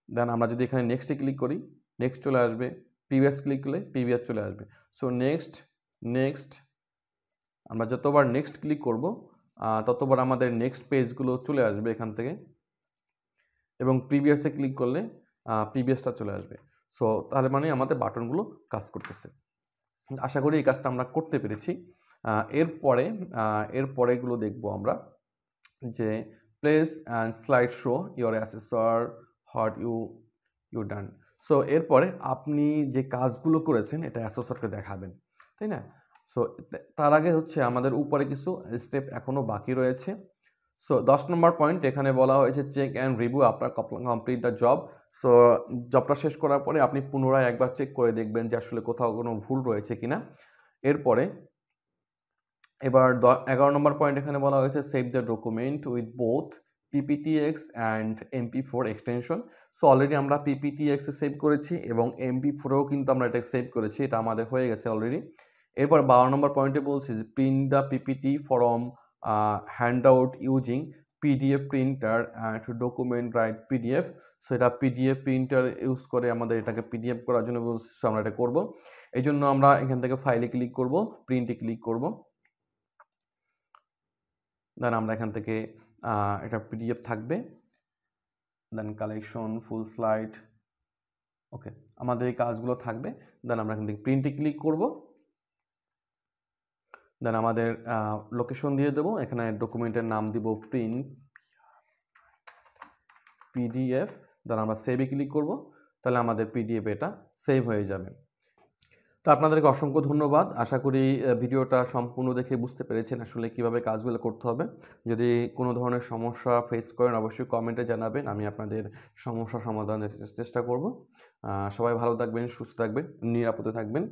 দেন আমরা যদি এখানে নেক্সটে ক্লিক করি নেক্সট চলে আসবে, প্রিভিয়াস ক্লিক করলে প্রিভিয়াস চলে আসবে। সো নেক্সট নেক্সট আমরা যতবার নেক্সট ক্লিক করব ততবার আমাদের নেক্সট পেজগুলো চলে আসবে এখান থেকে এবং প্রিভিয়াসে ক্লিক করলে প্রিভিয়াসটা চলে আসবে। সো তাহলে মানে আমাদের বাটনগুলো কাজ করতেছে। আশা করি এই কাজটা আমরা করতে পেরেছি। এরপরেগুলো দেখব আমরা যে place and slide show your assessor what you done. So এরপরে আপনি যে কাজগুলো করেছেন এটা অ্যাসেসরকে দেখাবেন, তাই না? সো তার আগে হচ্ছে আমাদের উপরে কিছু স্টেপ এখনও বাকি রয়েছে। সো 10 নম্বর পয়েন্ট এখানে বলা হয়েছে চেক অ্যান্ড রিভিউ আপনার কমপ্লিট দ্য জব। সো জবটা শেষ করার পরে আপনি পুনরায় একবার চেক করে দেখবেন যে আসলে কোথাও কোনো ভুল রয়েছে কিনা। এরপরে এবার 11 নম্বর পয়েন্ট এখানে বলা হয়েছে save the document with both PPTX and MP4 extension. So already আমরা PPTX এ সেভ করেছি এবং MP4এও কিন্তু আমরা এটা সেভ করেছি, এটা আমাদের হয়ে গেছে অলরেডি। এরপর 12 নম্বর পয়েন্টে বলছি যে print the PPT from hand out using PDF printer and document right PDF। So এটা PDF প্রিন্টার ইউজ করে আমাদের এটাকে PDF করার জন্য বলছি, সো আমরা এটা করবো। এই জন্য আমরা এখান থেকে ফাইলে ক্লিক করব, প্রিন্টে ক্লিক করব, দেন আমরা এখান থেকে এটা PDF থাকবে, দেন কালেকশন ফুল স্লাইড, ওকে। আমাদের এই কাজগুলো থাকবে। দেন আমরা এখান থেকে প্রিন্টে ক্লিক করব, দেন আমাদের লোকেশন দিয়ে দেবো, এখানে ডকুমেন্টের নাম দিব প্রিন্ট PDF, দেন আমরা সেভে ক্লিক করব, তাহলে আমাদের PDF এটা সেভ হয়ে যাবে। তো আপনাদেরকে অসংখ্য ধন্যবাদ। আশা করি ভিডিওটা সম্পূর্ণ দেখে বুঝতে পেরেছেন আসলে কিভাবে কাজগুলো করতে হবে। যদি কোনো ধরনের সমস্যা ফেস করেন অবশ্যই কমেন্টে জানাবেন, আমি আপনাদের সমস্যা সমাধানের চেষ্টা করব। সবাই ভালো থাকবেন, সুস্থ থাকবেন, নিরাপদে থাকবেন।